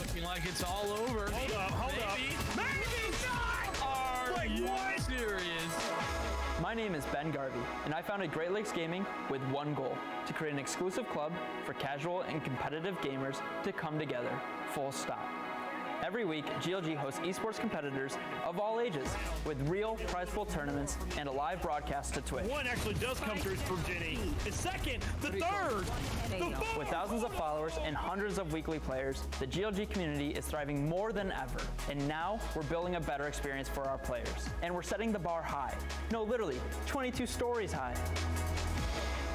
Looking like it's all over. Hold up. Maybe not! Are you serious? My name is Ben Garvey, and I founded Great Lakes Gaming with one goal: to create an exclusive club for casual and competitive gamers to come together, full stop. Every week, GLG hosts esports competitors of all ages with real prize pool tournaments and a live broadcast to Twitch. One actually does come through from Jenny. The second, the third, the fourth. With thousands of followers and hundreds of weekly players, the GLG community is thriving more than ever. And now we're building a better experience for our players. And we're setting the bar high. No, literally, 22 stories high.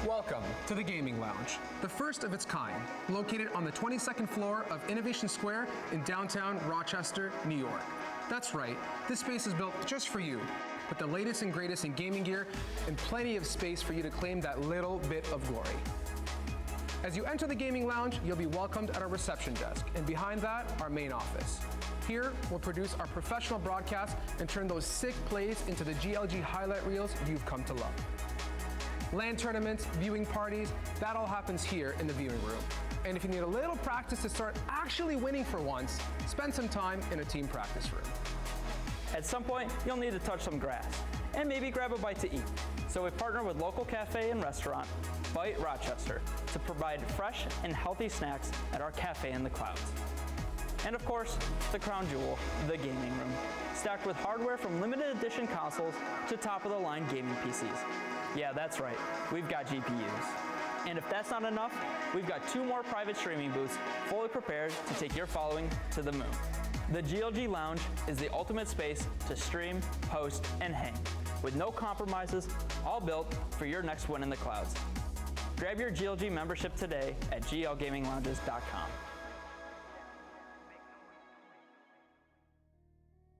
Welcome to the Gaming Lounge, the first of its kind, located on the 22nd floor of Innovation Square in downtown Rochester, New York. That's right, this space is built just for you, with the latest and greatest in gaming gear and plenty of space for you to claim that little bit of glory. As you enter the Gaming Lounge, you'll be welcomed at our reception desk, and behind that, our main office. Here, we'll produce our professional broadcasts and turn those sick plays into the GLG highlight reels you've come to love. LAN tournaments, viewing parties, that all happens here in the viewing room. And if you need a little practice to start actually winning for once, spend some time in a team practice room. At some point, you'll need to touch some grass and maybe grab a bite to eat. So we partner with local cafe and restaurant, Bite Rochester, to provide fresh and healthy snacks at our cafe in the clouds. And of course, the crown jewel, the gaming room, stacked with hardware from limited edition consoles to top-of-the-line gaming PCs. Yeah, that's right, we've got GPUs. And if that's not enough, we've got 2 more private streaming booths fully prepared to take your following to the moon. The GLG Lounge is the ultimate space to stream, host, and hang, with no compromises, all built for your next win in the clouds. Grab your GLG membership today at glgaminglounges.com.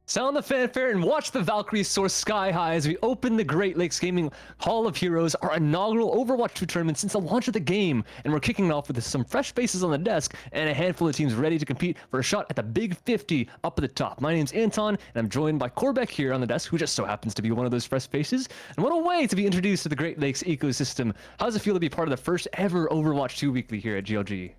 Sound the fanfare and watch the Valkyries soar sky high as we open the Great Lakes Gaming Hall of Heroes, our inaugural Overwatch 2 tournament since the launch of the game. And we're kicking it off with some fresh faces on the desk and a handful of teams ready to compete for a shot at the Big 50 up at the top. My name's Anton, and I'm joined by Corbeck here on the desk, who just so happens to be one of those fresh faces. And what a way to be introduced to the Great Lakes ecosystem. How does it feel to be part of the first ever Overwatch 2 weekly here at GLG?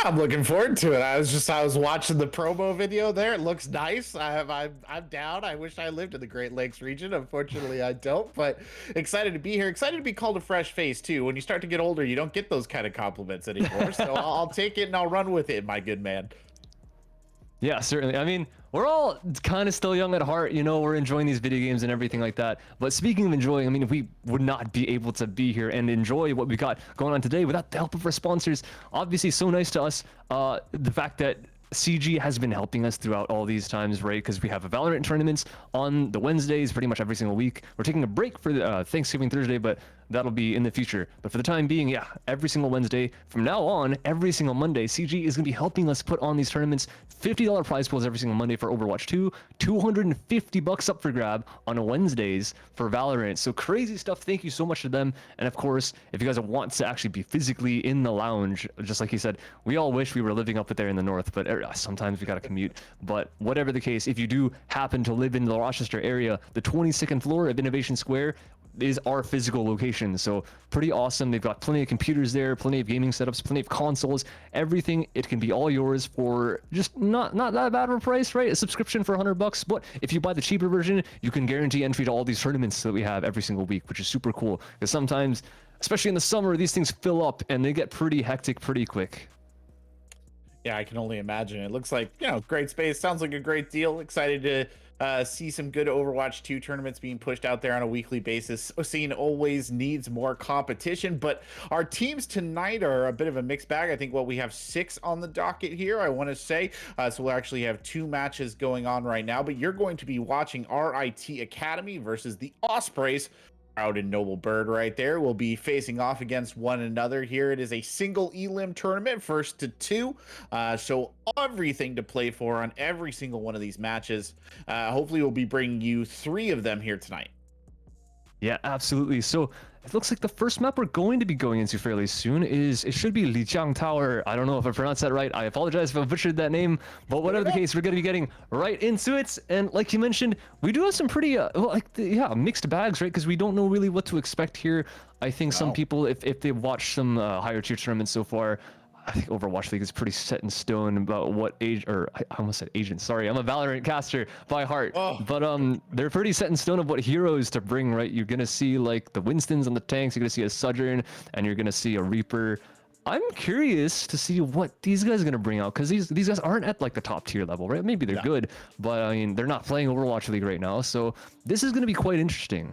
I'm looking forward to it. I was watching the promo video there. It looks nice. I'm down. I wish I lived in the Great Lakes region. Unfortunately, I don't. But excited to be here. Excited to be called a fresh face too. When you start to get older, you don't get those kind of compliments anymore. So I'll take it and I'll run with it, my good man. Yeah, certainly. I mean, we're all kind of still young at heart, you know, we're enjoying these video games and everything like that. But speaking of enjoying, I mean, we would not be able to be here and enjoy what we got going on today without the help of our sponsors. Obviously, so nice to us, the fact that CG has been helping us throughout all these times, right? Because we have a Valorant tournaments on the Wednesdays pretty much every single week. We're taking a break for Thanksgiving Thursday, but that'll be in the future. But for the time being, yeah, every single Wednesday from now on, every single Monday, CG is going to be helping us put on these tournaments. $50 prize pools every single Monday for Overwatch 2, $250 up for grab on Wednesdays for Valorant. So crazy stuff. Thank you so much to them. And of course, if you guys want to actually be physically in the lounge, just like he said, we all wish we were living up there in the north, but sometimes we got to commute. But whatever the case, if you do happen to live in the Rochester area, the 22nd floor of Innovation Square is our physical location. So pretty awesome. They've got plenty of computers there, plenty of gaming setups, plenty of consoles, everything. It can be all yours for just not that bad of a price, right? A subscription for $100, but if you buy the cheaper version, you can guarantee entry to all these tournaments that we have every single week, which is super cool. Because sometimes, especially in the summer, these things fill up and they get pretty hectic pretty quick. Yeah, I can only imagine. It looks like, great space. Sounds like a great deal. Excited to see some good Overwatch 2 tournaments being pushed out there on a weekly basis. Scene always needs more competition, but our teams tonight are a bit of a mixed bag. I think we have 6 on the docket here, I want to say. So we'll actually have 2 matches going on right now, but you're going to be watching RIT Academy versus the Ospreys. Proud and Noble Bird right there will be facing off against one another here. It is a single elim tournament, 1st to 2. So everything to play for on every single one of these matches. Hopefully we'll be bringing you 3 of them here tonight. Yeah, absolutely. So it looks like the first map we're going to be going into fairly soon it should be Lijiang Tower. I don't know if I pronounced that right. I apologize if I butchered that name, but whatever the case, we're going to be getting right into it. And like you mentioned, we do have some pretty, mixed bags, right? Because we don't know really what to expect here. I think some people, if they've watched some higher tier tournaments so far, I think Overwatch League is pretty set in stone about what age, or I almost said agent. Sorry, I'm a Valorant caster by heart. But they're pretty set in stone of what heroes to bring, right? You're gonna see like the Winstons on the tanks. You're gonna see a Sojourn, and you're gonna see a Reaper. I'm curious to see what these guys are gonna bring out, because these guys aren't at like the top tier level, right? Maybe they're good, but I mean they're not playing Overwatch League right now, so this is gonna be quite interesting.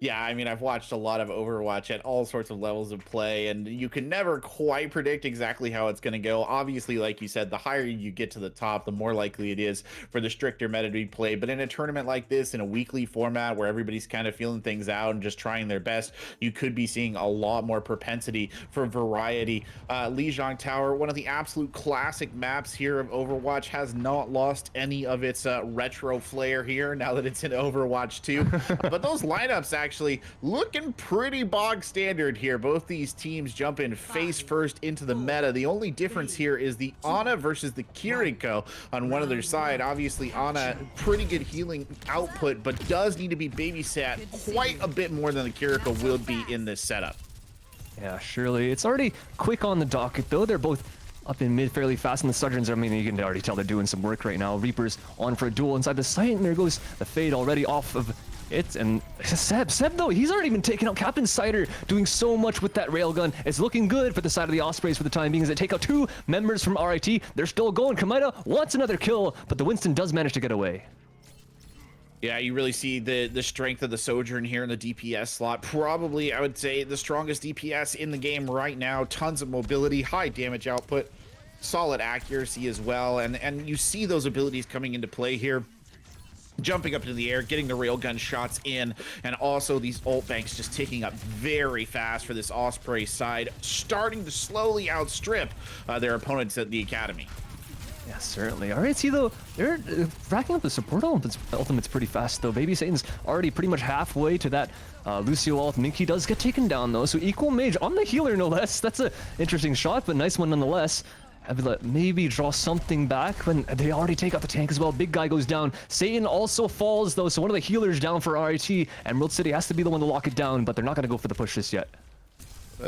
Yeah, I mean, I've watched a lot of Overwatch at all sorts of levels of play, and you can never quite predict exactly how it's going to go. Obviously, like you said, the higher you get to the top, the more likely it is for the stricter meta to be played. But in a tournament like this, in a weekly format where everybody's kind of feeling things out and just trying their best, you could be seeing a lot more propensity for variety. Lijiang Tower, one of the absolute classic maps here of Overwatch, has not lost any of its retro flair here now that it's in Overwatch 2. But those lineups actually looking pretty bog standard here. Both these teams jumping face first into the meta. The only difference here is the Ana versus the Kiriko on one other side. Obviously Ana, pretty good healing output, but does need to be babysat quite a bit more than the Kiriko will be in this setup. Yeah, surely. It's already quick on the docket though. They're both up in mid fairly fast, and the Sojourns, I mean, you can already tell they're doing some work right now. Reaper's on for a duel inside the site, and there goes the fade already off of it. And Seb though, he's already been taking out Captain Cider, doing so much with that railgun. It's looking good for the side of the Ospreys for the time being as they take out 2 members from RIT. They're still going. Kameda wants another kill, but the Winston does manage to get away. Yeah, you really see the strength of the Sojourn here in the DPS slot. Probably, I would say, the strongest DPS in the game right now. Tons of mobility, high damage output, solid accuracy as well. And you see those abilities coming into play here. Jumping up into the air, getting the railgun shots in, and also these ult banks just ticking up very fast for this Osprey side, starting to slowly outstrip their opponents at the Academy. Yeah, certainly. RIT though, they're racking up the support ultimates pretty fast though. Baby Satan's already pretty much halfway to that Lucio ult. Minky does get taken down though, so equal mage on the healer no less. That's an interesting shot, but nice one nonetheless. Maybe draw something back when they already take out the tank as well. Big guy goes down. Satan also falls though, so one of the healers down for RIT. Emerald City has to be the one to lock it down, but they're not going to go for the push just yet.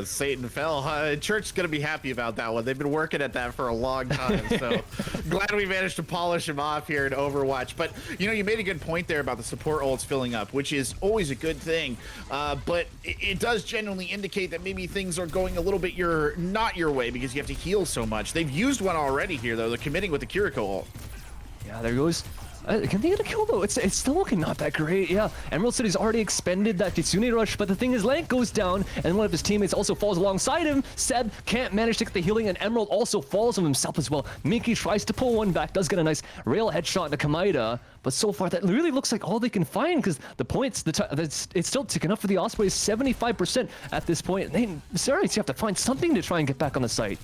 Satan fell. Church's gonna be happy about that one. They've been working at that for a long time, so glad we managed to polish him off here in Overwatch. But you made a good point there about the support ults filling up, which is always a good thing. But it does genuinely indicate that maybe things are going a little bit not your way because you have to heal so much. They've used one already here though. They're committing with the Kiriko ult. Yeah, there goes Can they get a kill though? It's still looking not that great. Yeah, Emerald City's already expended that Kitsune rush, but the thing is, Lank goes down, and one of his teammates also falls alongside him. Seb can't manage to get the healing, and Emerald also falls on himself as well. Minky tries to pull one back, does get a nice rail headshot into Kamaida, but so far that really looks like all they can find, because the points, it's still ticking up for the Ospreys, 75% at this point. They seriously have to find something to try and get back on the site.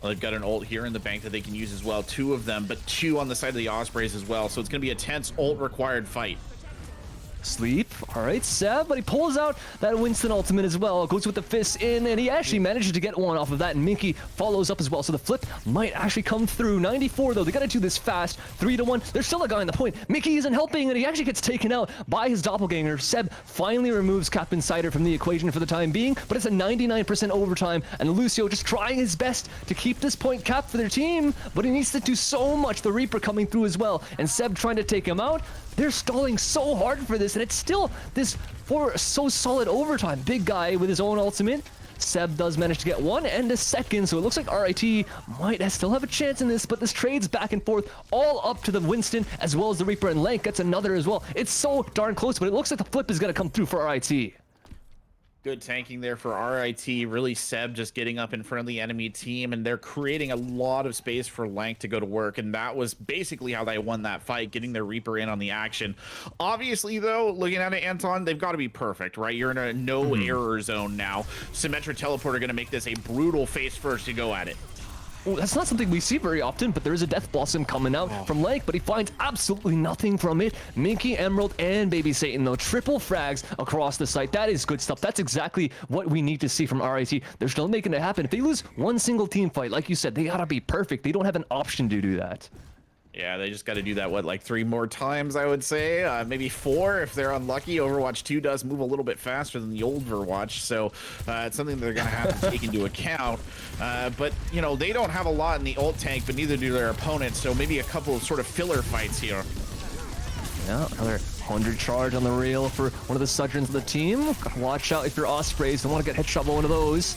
Well, they've got an ult here in the bank that they can use as well, 2 of them, but 2 on the side of the Ospreys as well. So it's going to be a tense ult required fight. Sleep. All right, Seb, but he pulls out that Winston ultimate as well. Goes with the fist in, and he actually manages to get one off of that, and Minky follows up as well. So the flip might actually come through. 94, though. They got to do this fast. 3-1. There's still a guy on the point. Minky isn't helping, and he actually gets taken out by his doppelganger. Seb finally removes Captain Cider from the equation for the time being, but it's a 99% overtime, and Lucio just trying his best to keep this point cap for their team, but he needs to do so much. The Reaper coming through as well, and Seb trying to take him out. They're stalling so hard for this, and it's still this for so solid overtime. Big guy with his own ultimate. Seb does manage to get one and a second, so it looks like RIT might still have a chance in this, but this trades back and forth all up to the Winston as well as the Reaper, and Lank gets another as well. It's so darn close, but it looks like the flip is going to come through for RIT. Good tanking there for RIT. Really, Seb just getting up in front of the enemy team, and they're creating a lot of space for Lank to go to work, and that was basically how they won that fight, getting their Reaper in on the action. Obviously, though, looking at it, Anton, they've got to be perfect, right? You're in a no-error zone now. Symmetra Teleporter going to make this a brutal face first to go at it. Well, that's not something we see very often, but there is a Death Blossom coming out from Lank, but he finds absolutely nothing from it. Minky, Emerald, and Baby Satan, though, triple frags across the site. That is good stuff. That's exactly what we need to see from RIT. They're still making it happen. If they lose one single team fight, like you said, they gotta be perfect. They don't have an option to do that. Yeah, they just got to do that, what, like 3 more times, I would say. Maybe 4 if they're unlucky. Overwatch 2 does move a little bit faster than the old Overwatch, so it's something they're going to have to take into account. But, you know, they don't have a lot in the ult tank, but neither do their opponents, so maybe a couple of sort of filler fights here. Yeah, another 100 charge on the rail for one of the Sojourns of the team. Watch out if you're Ospreys. Don't want to get headshot by one of those.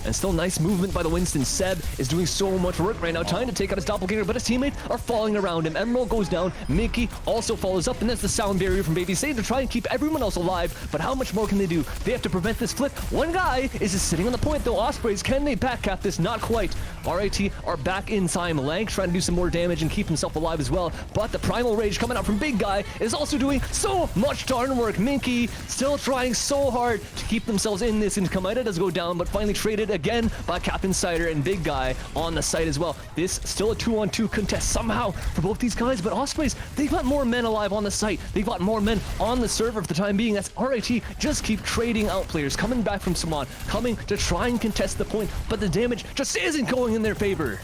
And still nice movement by the Winston. Seb is doing so much work right now, trying to take out his doppelganger, but his teammates are falling around him. Emerald goes down. Minky also follows up, and that's the sound barrier from Baby Satan to try and keep everyone else alive. But how much more can they do? They have to prevent this flip. One guy is just sitting on the point, though. Ospreys, can they backcap this? Not quite. RIT are back in time. Lank trying to do some more damage and keep himself alive as well. But the Primal Rage coming out from Big Guy is also doing so much darn work. Minky still trying so hard to keep themselves in this, and Kamaida does go down, but finally traded again by Captain Cider and Big Guy on the site as well. This still a 2-on-2 contest somehow for both these guys, but Ospreys, they've got more men alive on the site. They've got more men on the server for the time being. That's RIT just keep trading out players, coming back from Saman, coming to try and contest the point, but the damage just isn't going in their favor.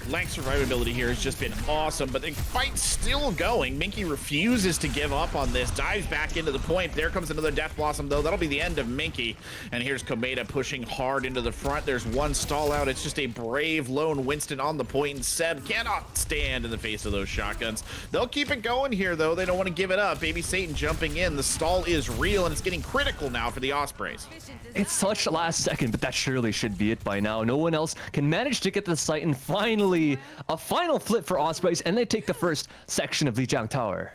Lank's survivability here has just been awesome, but the fight's still going. Minky refuses to give up on this, dives back into the point. There comes another Death Blossom, though. That'll be the end of Minky. And here's Kamaida pushing hard into the front. There's one stall out. It's just a brave lone Winston on the point, and Seb cannot stand in the face of those shotguns. They'll keep it going here, though. They don't want to give it up. Baby Satan jumping in. The stall is real, and it's getting critical now for the Ospreys. It's such last second, but that surely should be it by now. No one else can manage to get to the site, and finally a final flip for Ospreys, and they take the first section of Lijiang Tower.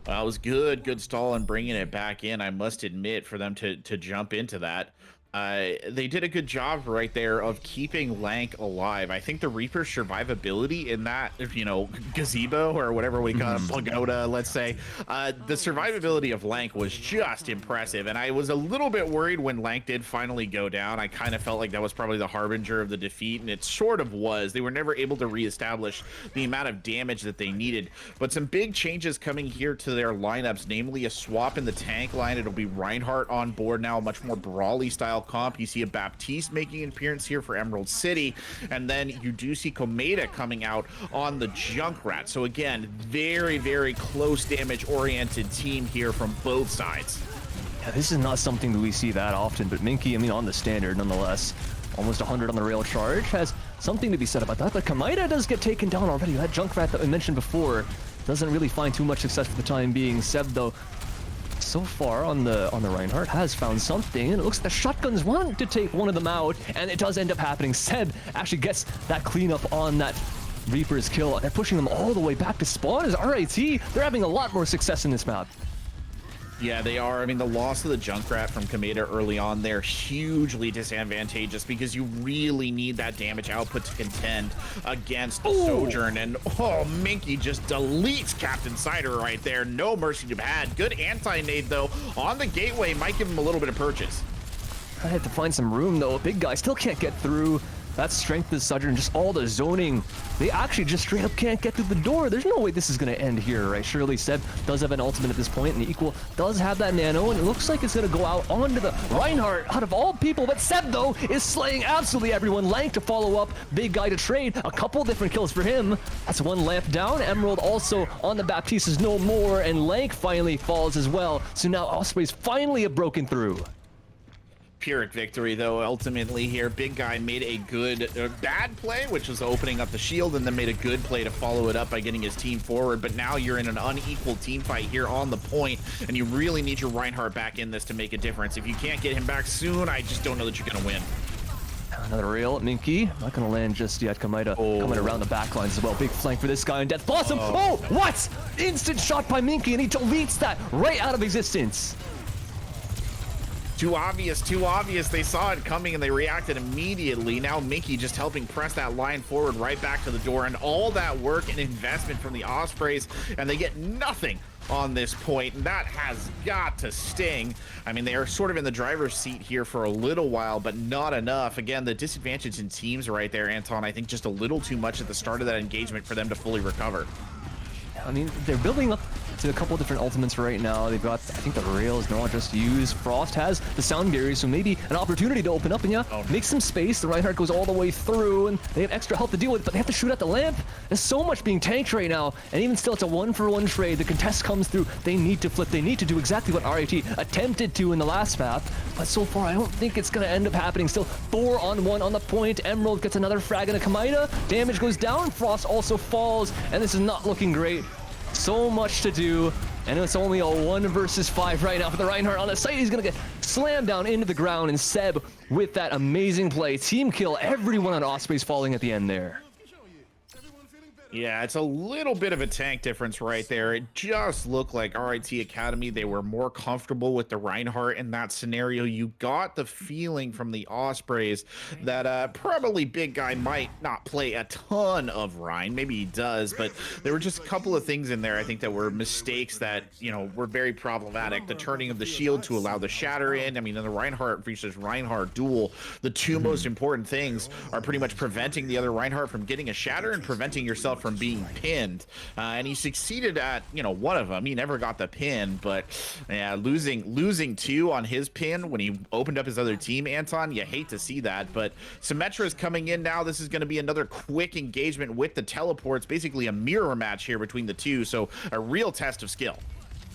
Well, it was good stall and bringing it back in, I must admit, for them to jump into that. They did a good job right there of keeping Lank alive. I think the Reaper's survivability in that, you know, gazebo or whatever we call it, pagoda, let's say, the survivability of Lank was just impressive. And I was a little bit worried when Lank did finally go down. I kind of felt like that was probably the harbinger of the defeat, and it sort of was. They were never able to reestablish the amount of damage that they needed. But some big changes coming here to their lineups, namely a swap in the tank line. It'll be Reinhardt on board now, a much more brawly style comp. You see a Baptiste making an appearance here for Emerald City, and then you do see Kamaida coming out on the Junkrat. So again, very close damage oriented team here from both sides. Yeah, this is not something that we see that often, but Minky, I mean, on the standard nonetheless. Almost 100 on the rail charge has something to be said about that, but Kamaida does get taken down already. That Junkrat that we mentioned before doesn't really find too much success for the time being. Seb, though, so far on the Reinhardt has found something, and it looks like the shotguns want to take one of them out, and it does end up happening. Seb actually gets that cleanup on that Reaper's kill. They're pushing them all the way back to spawn as RIT. They're having a lot more success in this map. Yeah, they are. I mean, the loss of the Junkrat from Kameda early on there, hugely disadvantageous because you really need that damage output to contend against the Sojourn. And, oh, Minky just deletes Captain Cider right there. No mercy to be had. Good anti-nade, though, on the gateway. Might give him a little bit of purchase. I had to find some room, though. Big guy still can't get through. That strength of the Sojourn, just all the zoning. They actually just straight up can't get through the door. There's no way this is going to end here, right? Surely Seb does have an ultimate at this point, and the Equal does have that nano, and it looks like it's going to go out onto the Reinhardt out of all people. But Seb, though, is slaying absolutely everyone. Lank to follow up, Big Guy to trade. A couple different kills for him. That's one lamp down. Emerald also on the Baptistas no more, and Lank finally falls as well. So now Ospreys finally have broken through. Pyrrhic victory, though, ultimately here. Big Guy made a bad play, which was opening up the shield, and then made a good play to follow it up by getting his team forward. But now you're in an unequal team fight here on the point, and you really need your Reinhardt back in this to make a difference. If you can't get him back soon, I just don't know that you're going to win. Another rail at Minky. Not going to land just yet. Kameda coming around the back lines as well. Big flank for this guy, and Death Blossom. Oh, what? Instant shot by Minky, and he deletes that right out of existence. Too obvious. They saw it coming and they reacted immediately. Now Minky just helping press that line forward right back to the door, and all that work and investment from the Ospreys, and they get nothing on this point, and that has got to sting. I mean, they are sort of in the driver's seat here for a little while, but not enough. Again, the disadvantage in teams right there, Anton, I think just a little too much at the start of that engagement for them to fully recover. I mean, they're building up to a couple different ultimates right now. They've got, I think, the rails not just used. Frost has the sound barrier, so maybe an opportunity to open up and make some space. The Reinhardt goes all the way through, and they have extra health to deal with, but they have to shoot at the lamp. There's so much being tanked right now, and even still, it's a 1-for-1 trade. The contest comes through. They need to flip. They need to do exactly what RIT attempted to in the last map, but so far, I don't think it's going to end up happening. Still 4-on-1 on the point. Emerald gets another frag into Kameda. Damage goes down. Frost also falls, and this is not looking great. So much to do, and it's only a 1 versus 5 right now for the Reinhardt on the site. He's gonna get slammed down into the ground, and Seb with that amazing play. Team kill, everyone on Ospreys falling at the end there. Yeah, it's a little bit of a tank difference right there. It just looked like RIT Academy, they were more comfortable with the Reinhardt in that scenario. You got the feeling from the Ospreys that probably Big Guy might not play a ton of Rein. Maybe he does, but there were just a couple of things in there, I think, that were mistakes that, you know, were very problematic. The turning of the shield to allow the shatter in. I mean, in the Reinhardt versus Reinhardt duel, the two most important things are pretty much preventing the other Reinhardt from getting a shatter and preventing yourself from being pinned, and he succeeded at, you know, one of them. He never got the pin, but yeah, losing 2 on his pin when he opened up his other team, Anton, you hate to see that. But Symmetra is coming in now. This is going to be another quick engagement with the teleports, basically a mirror match here between the two, so a real test of skill.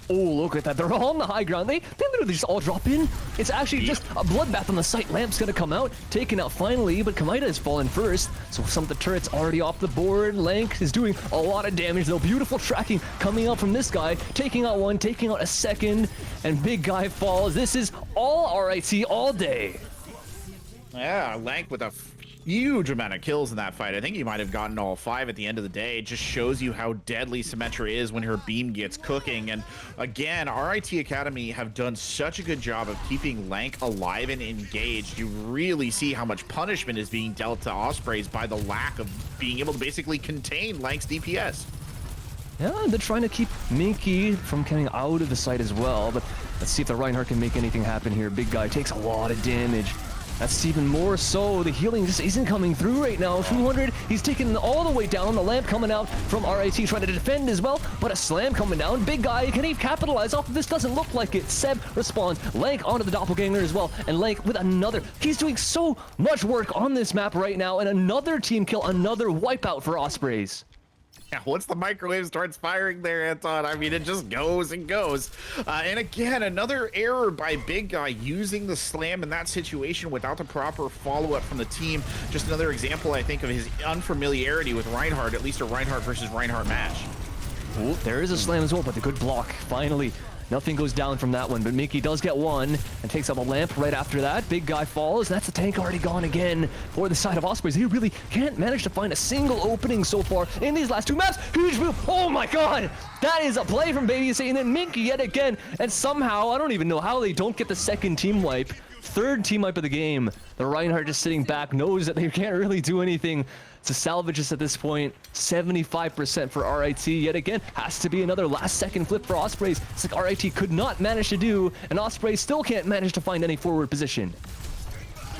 Oh, look at that. They're all on the high ground. They literally just all drop in. It's actually just a bloodbath on the site. Lamp's going to come out, taken out finally, but Kameda has fallen first. So some of the turrets already off the board. Lank is doing a lot of damage, though. Beautiful tracking coming out from this guy. Taking out one, taking out a second, and Big Guy falls. This is all RIT all day. Yeah, Lank with a huge amount of kills in that fight. I think he might have gotten all 5 at the end of the day. It just shows you how deadly Symmetra is when her beam gets cooking. And again, RIT Academy have done such a good job of keeping Lank alive and engaged. You really see how much punishment is being dealt to Ospreys by the lack of being able to basically contain Lank's DPS. Yeah, they're trying to keep Minky from coming out of the site as well, but let's see if the Reinhardt can make anything happen here. Big Guy takes a lot of damage. That's even more so. The healing just isn't coming through right now. 200, he's taken all the way down. The lamp coming out from RIT, trying to defend as well, but a slam coming down. Big Guy, can he capitalize off of this? Doesn't look like it. Seb responds. Lank onto the doppelganger as well, and Lank with another. He's doing so much work on this map right now, and another team kill, another wipeout for Ospreys. Yeah, once the microwave starts firing there, Anton, I mean, it just goes and goes. And again, another error by Big Guy using the slam in that situation without the proper follow-up from the team. Just another example, I think, of his unfamiliarity with Reinhardt, at least a Reinhardt versus Reinhardt match. Oh, there is a slam as well, but the good block. Finally, nothing goes down from that one, but Mickey does get one and takes out a lamp right after that. Big guy falls. That's the tank already gone again for the side of Ospreys. He really can't manage to find a single opening so far in these last 2 maps. Huge move. Oh my god. That is a play from Baby Say, and then Mickey yet again. And somehow, I don't even know how they don't get the second team wipe. Third team wipe of the game. The Reinhardt just sitting back, knows that they can't really do anything to salvage this at this point. 75% for RIT yet again. Has to be another last second flip for Ospreys. It's like RIT could not manage to do, and Ospreys still can't manage to find any forward position.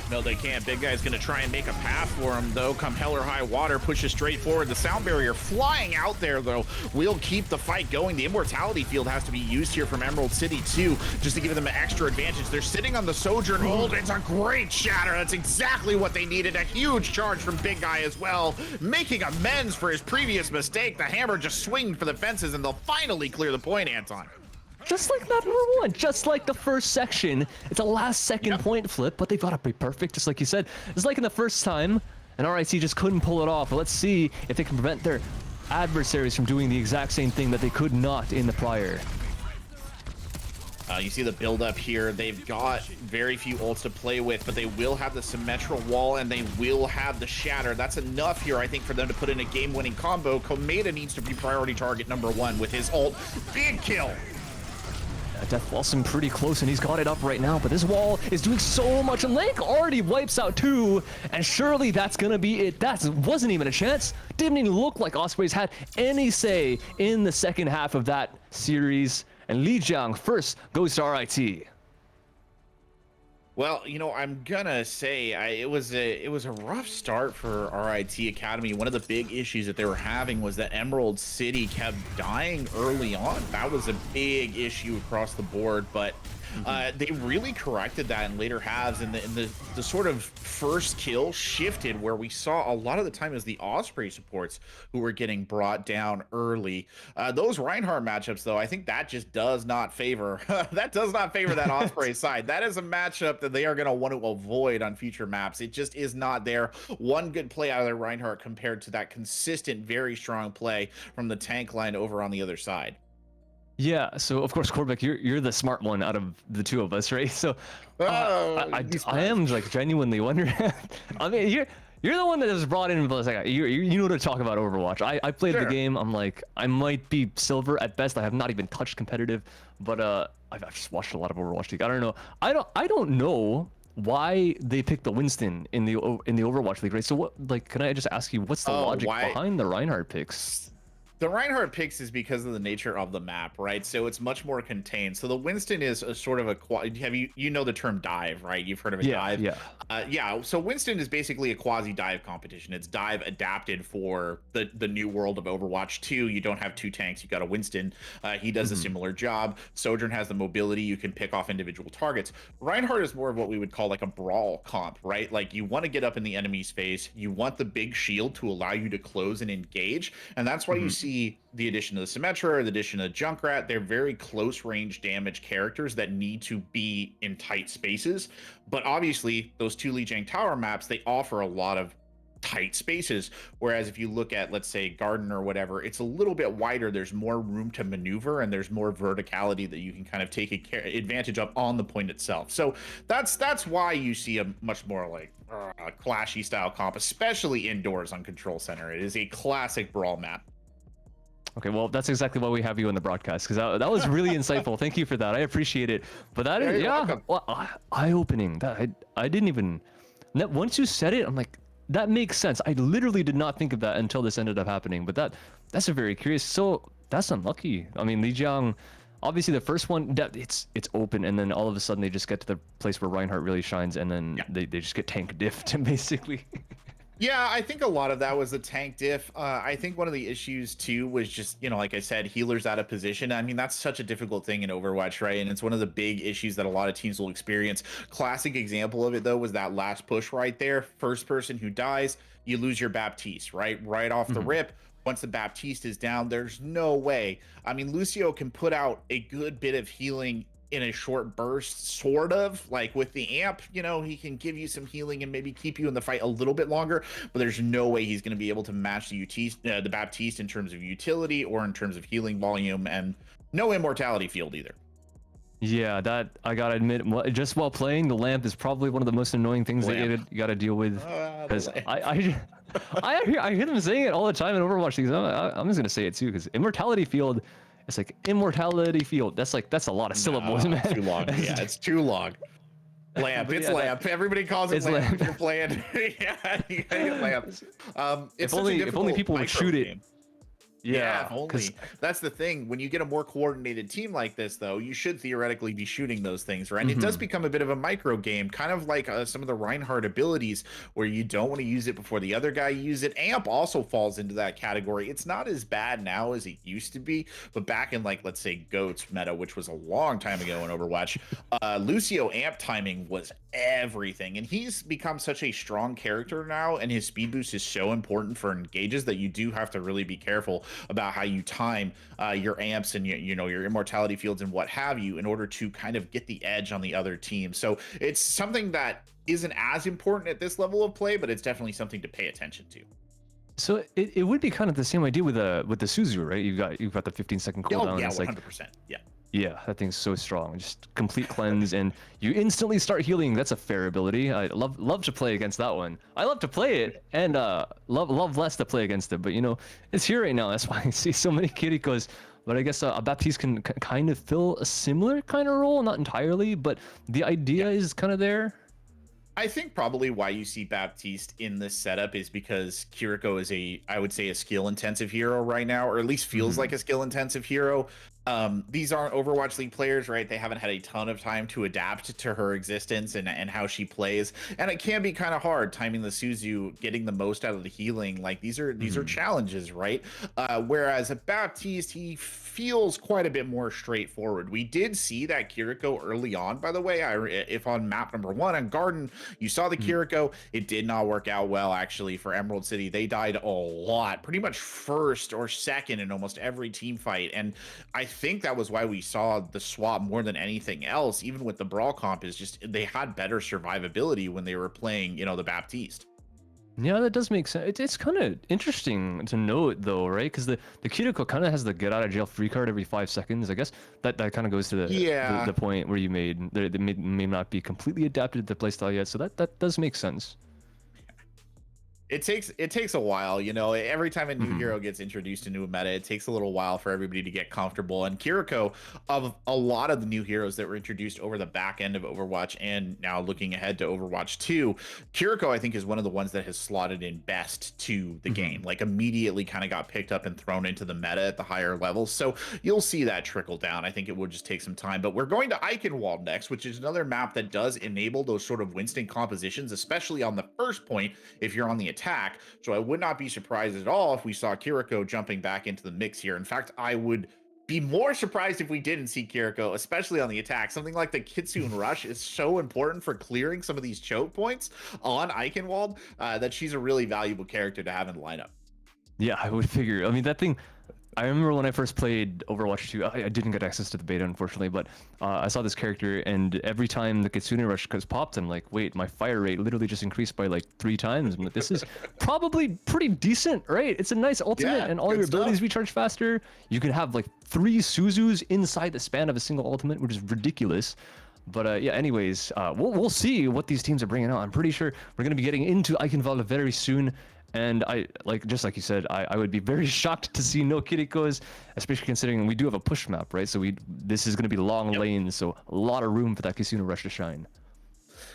No, they can't. Big guy's going to try and make a path for him, though. Come hell or high water, pushes straight forward. The sound barrier flying out there, though, will keep the fight going. The immortality field has to be used here from Emerald City, too, just to give them an extra advantage. They're sitting on the Sojourn hold. It's a great shatter. That's exactly what they needed. A huge charge from Big Guy as well, making amends for his previous mistake. The hammer just swinging for the fences, and they'll finally clear the point, Anton. Just like map number 1, just like the first section. It's a last second point flip, but they've got to be perfect, just like you said. It's like in the first time, and RIT just couldn't pull it off. But let's see if they can prevent their adversaries from doing the exact same thing that they could not in the prior. You see the build-up here. They've got very few ults to play with, but they will have the Symmetra wall, and they will have the Shatter. That's enough here, I think, for them to put in a game-winning combo. Komeda needs to be priority target number 1 with his ult. Big kill! Death Blossom pretty close, and he's got it up right now, but this wall is doing so much, and Link already wipes out 2, and surely that's gonna be it. That wasn't even a chance. Didn't even look like Ospreys had any say in the second half of that series, and Lijiang first goes to RIT. Well, you know, I'm gonna say it was a rough start for RIT Academy. One of the big issues that they were having was that Emerald City kept dying early on. That was a big issue across the board, but they really corrected that in later halves, and the sort of first kill shifted where we saw a lot of the time as the Osprey supports who were getting brought down early. Those Reinhardt matchups, though, I think that just does not favor that Osprey side. That is a matchup that they are going to want to avoid on future maps. It just is not there. One good play out of their Reinhardt compared to that consistent, very strong play from the tank line over on the other side. Yeah, so of course, Korvik, you're the smart one out of the two of us, right? So I am like genuinely wondering. I mean, you're the one that was brought in. Like, you know to talk about Overwatch. I played the game. I'm like, I might be silver at best. I have not even touched competitive, but I've just watched a lot of Overwatch League. I don't know. I don't know why they picked the Winston in the Overwatch League, right? So what? Like, can I just ask you, what's the logic behind the Reinhardt picks? The Reinhardt picks is because of the nature of the map, right? So it's much more contained. So the Winston is a sort of you know the term dive, right? You've heard of a dive. Yeah. So Winston is basically a quasi dive competition. It's dive adapted for the new world of Overwatch 2. You don't have 2 tanks. You got a Winston. He does a similar job. Sojourn has the mobility. You can pick off individual targets. Reinhardt is more of what we would call like a brawl comp, right? Like you want to get up in the enemy's face. You want the big shield to allow you to close and engage. And that's why you see the addition of the Symmetra, the addition of Junkrat. They're very close range damage characters that need to be in tight spaces. But obviously, those 2 Lijiang Tower maps, they offer a lot of tight spaces. Whereas if you look at, let's say, Garden or whatever, it's a little bit wider. There's more room to maneuver, and there's more verticality that you can kind of take advantage of on the point itself. So that's why you see a much more like clashy style comp, especially indoors on Control Center. It is a classic brawl map. Okay, well, that's exactly why we have you in the broadcast, because that was really insightful. Thank you for that. I appreciate it. But that is, well, eye-opening. That I didn't even. Once you said it, I'm like, that makes sense. I literally did not think of that until this ended up happening. But that's a very curious. So that's unlucky. I mean, Lijiang, obviously the first one, it's open, and then all of a sudden they just get to the place where Reinhardt really shines, and then they just get tank diffed, basically. Yeah, I think a lot of that was the tank diff. I think one of the issues too was just, you know, like I said, healers out of position. I mean, that's such a difficult thing in Overwatch, right? And it's one of the big issues that a lot of teams will experience. Classic example of it, though, was that last push right there. First person who dies, you lose your Baptiste, right? Right off the rip. Once the Baptiste is down, there's no way. I mean, Lucio can put out a good bit of healing in a short burst, sort of. Like with the amp, you know, he can give you some healing and maybe keep you in the fight a little bit longer, but there's no way he's going to be able to match the Baptiste in terms of utility or in terms of healing volume, and no immortality field either. Yeah, that I gotta admit, just while playing, the lamp is probably one of the most annoying things that you gotta deal with. Because I hear them saying it all the time in Overwatch. I'm just gonna say it too, because immortality field. It's like immortality field. That's a lot of syllables, man. Too long. Yeah, it's too long. Lamp. It's lamp. Everybody calls it lamp if you're playing. Yeah, you gotta get lamp. If only people would shoot it. Yeah, if only. That's the thing. When you get a more coordinated team like this, though, you should theoretically be shooting those things, right? And it does become a bit of a micro game, kind of like some of the Reinhardt abilities, where you don't want to use it before the other guy uses it. Amp also falls into that category. It's not as bad now as it used to be, but back in, like, let's say Goat's meta, which was a long time ago in Overwatch, Lucio Amp timing was everything, and he's become such a strong character now, and his speed boost is so important for engages that you do have to really be careful about how you time your amps and your immortality fields and what have you in order to kind of get the edge on the other team. So it's something that isn't as important at this level of play, but it's definitely something to pay attention to. So it would be kind of the same idea with the Suzu, right? You've got the 15-second cooldown. Oh yeah, it's 100%. Yeah. Yeah, that thing's so strong. Just complete cleanse, and you instantly start healing. That's a fair ability. I love to play against that one. I love to play it, and love less to play against it. But it's here right now. That's why I see so many Kirikos. But I guess a Baptiste can kind of fill a similar kind of role, not entirely, but the idea is kind of there. I think probably why you see Baptiste in this setup is because Kiriko is I would say a skill intensive hero right now, or at least feels like a skill intensive hero. These aren't Overwatch League players, right? They haven't had a ton of time to adapt to her existence and how she plays, and it can be kind of hard timing the Suzu, getting the most out of the healing. Like these are challenges, right? Whereas a Baptiste, he feels quite a bit more straightforward. We did see that Kiriko early on, by the way. If on map number 1 on Garden, you saw the Kiriko, it did not work out well actually for Emerald City. They died a lot, pretty much first or second in almost every team fight, and I think that was why we saw the swap more than anything else, even with the Brawl comp, is just they had better survivability when they were playing, the Baptiste. Yeah, that does make sense. It's kind of interesting to note, though, right? Because the Kiriko kind of has the get out of jail free card every 5 seconds. I guess that kind of goes to the point where you made. They may not be completely adapted to the playstyle yet, so that does make sense. It takes a while, every time a new hero gets introduced into a meta, it takes a little while for everybody to get comfortable. And Kiriko, of a lot of the new heroes that were introduced over the back end of Overwatch and now looking ahead to Overwatch 2, Kiriko I think is one of the ones that has slotted in best to the game, like immediately kind of got picked up and thrown into the meta at the higher levels. So you'll see that trickle down. I think it will just take some time, but we're going to Eichenwald next, which is another map that does enable those sort of Winston compositions, especially on the first point if you're on the attack. So I would not be surprised at all if we saw Kiriko jumping back into the mix here. In fact, I would be more surprised if we didn't see Kiriko, especially on the attack. Something like the Kitsune Rush is so important for clearing some of these choke points on Eichenwald that she's a really valuable character to have in the lineup. Yeah, I would figure. I mean, that thing, I remember when I first played Overwatch 2, I didn't get access to the beta, unfortunately, but I saw this character, and every time the Kitsune Rush popped, I'm like, wait, my fire rate literally just increased by like 3 times. I'm like, this is probably pretty decent, right? It's a nice ultimate, and all your abilities recharge faster. You can have like 3 Suzus inside the span of a single ultimate, which is ridiculous. But yeah, anyways, we'll see what these teams are bringing out. I'm pretty sure we're going to be getting into Eichenwald very soon. And just like you said, I would be very shocked to see no Kirikos, especially considering we do have a push map, right? So this is going to be long lanes, so a lot of room for that Kitsune Rush to shine.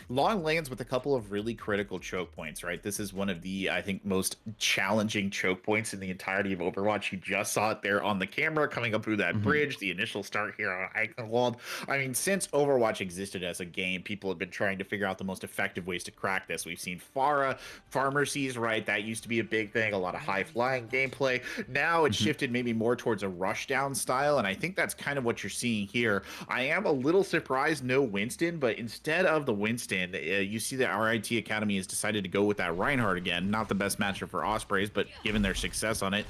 Long lanes with a couple of really critical choke points, right? This is one of the, I think, most challenging choke points in the entirety of Overwatch. You just saw it there on the camera coming up through that bridge, the initial start here on Eichenwald. I mean, since Overwatch existed as a game, people have been trying to figure out the most effective ways to crack this. We've seen Pharah, Pharmercies, right? That used to be a big thing, a lot of high-flying gameplay. Now it's shifted maybe more towards a rushdown style, and I think that's kind of what you're seeing here. I am a little surprised no Winston, but instead of the Winston Winston, you see that RIT Academy has decided to go with that Reinhardt again. Not the best matchup for Ospreys, but given their success on it,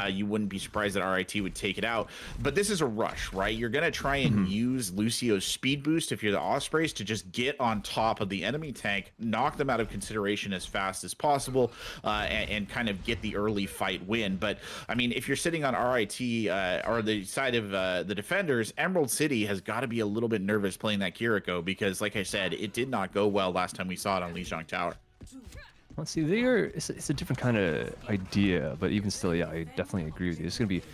you wouldn't be surprised that RIT would take it out. But this is a rush, right? You're going to try and use Lucio's speed boost if you're the Ospreys to just get on top of the enemy tank, knock them out of consideration as fast as possible, and kind of get the early fight win. But I mean, if you're sitting on RIT or the side of the defenders, Emerald City has got to be a little bit nervous playing that Kiriko because, like I said, it did not go well last time we saw it on Lijiang Tower. Let's see, it's a different kind of idea, but even still, yeah, I definitely agree with you. It's going to be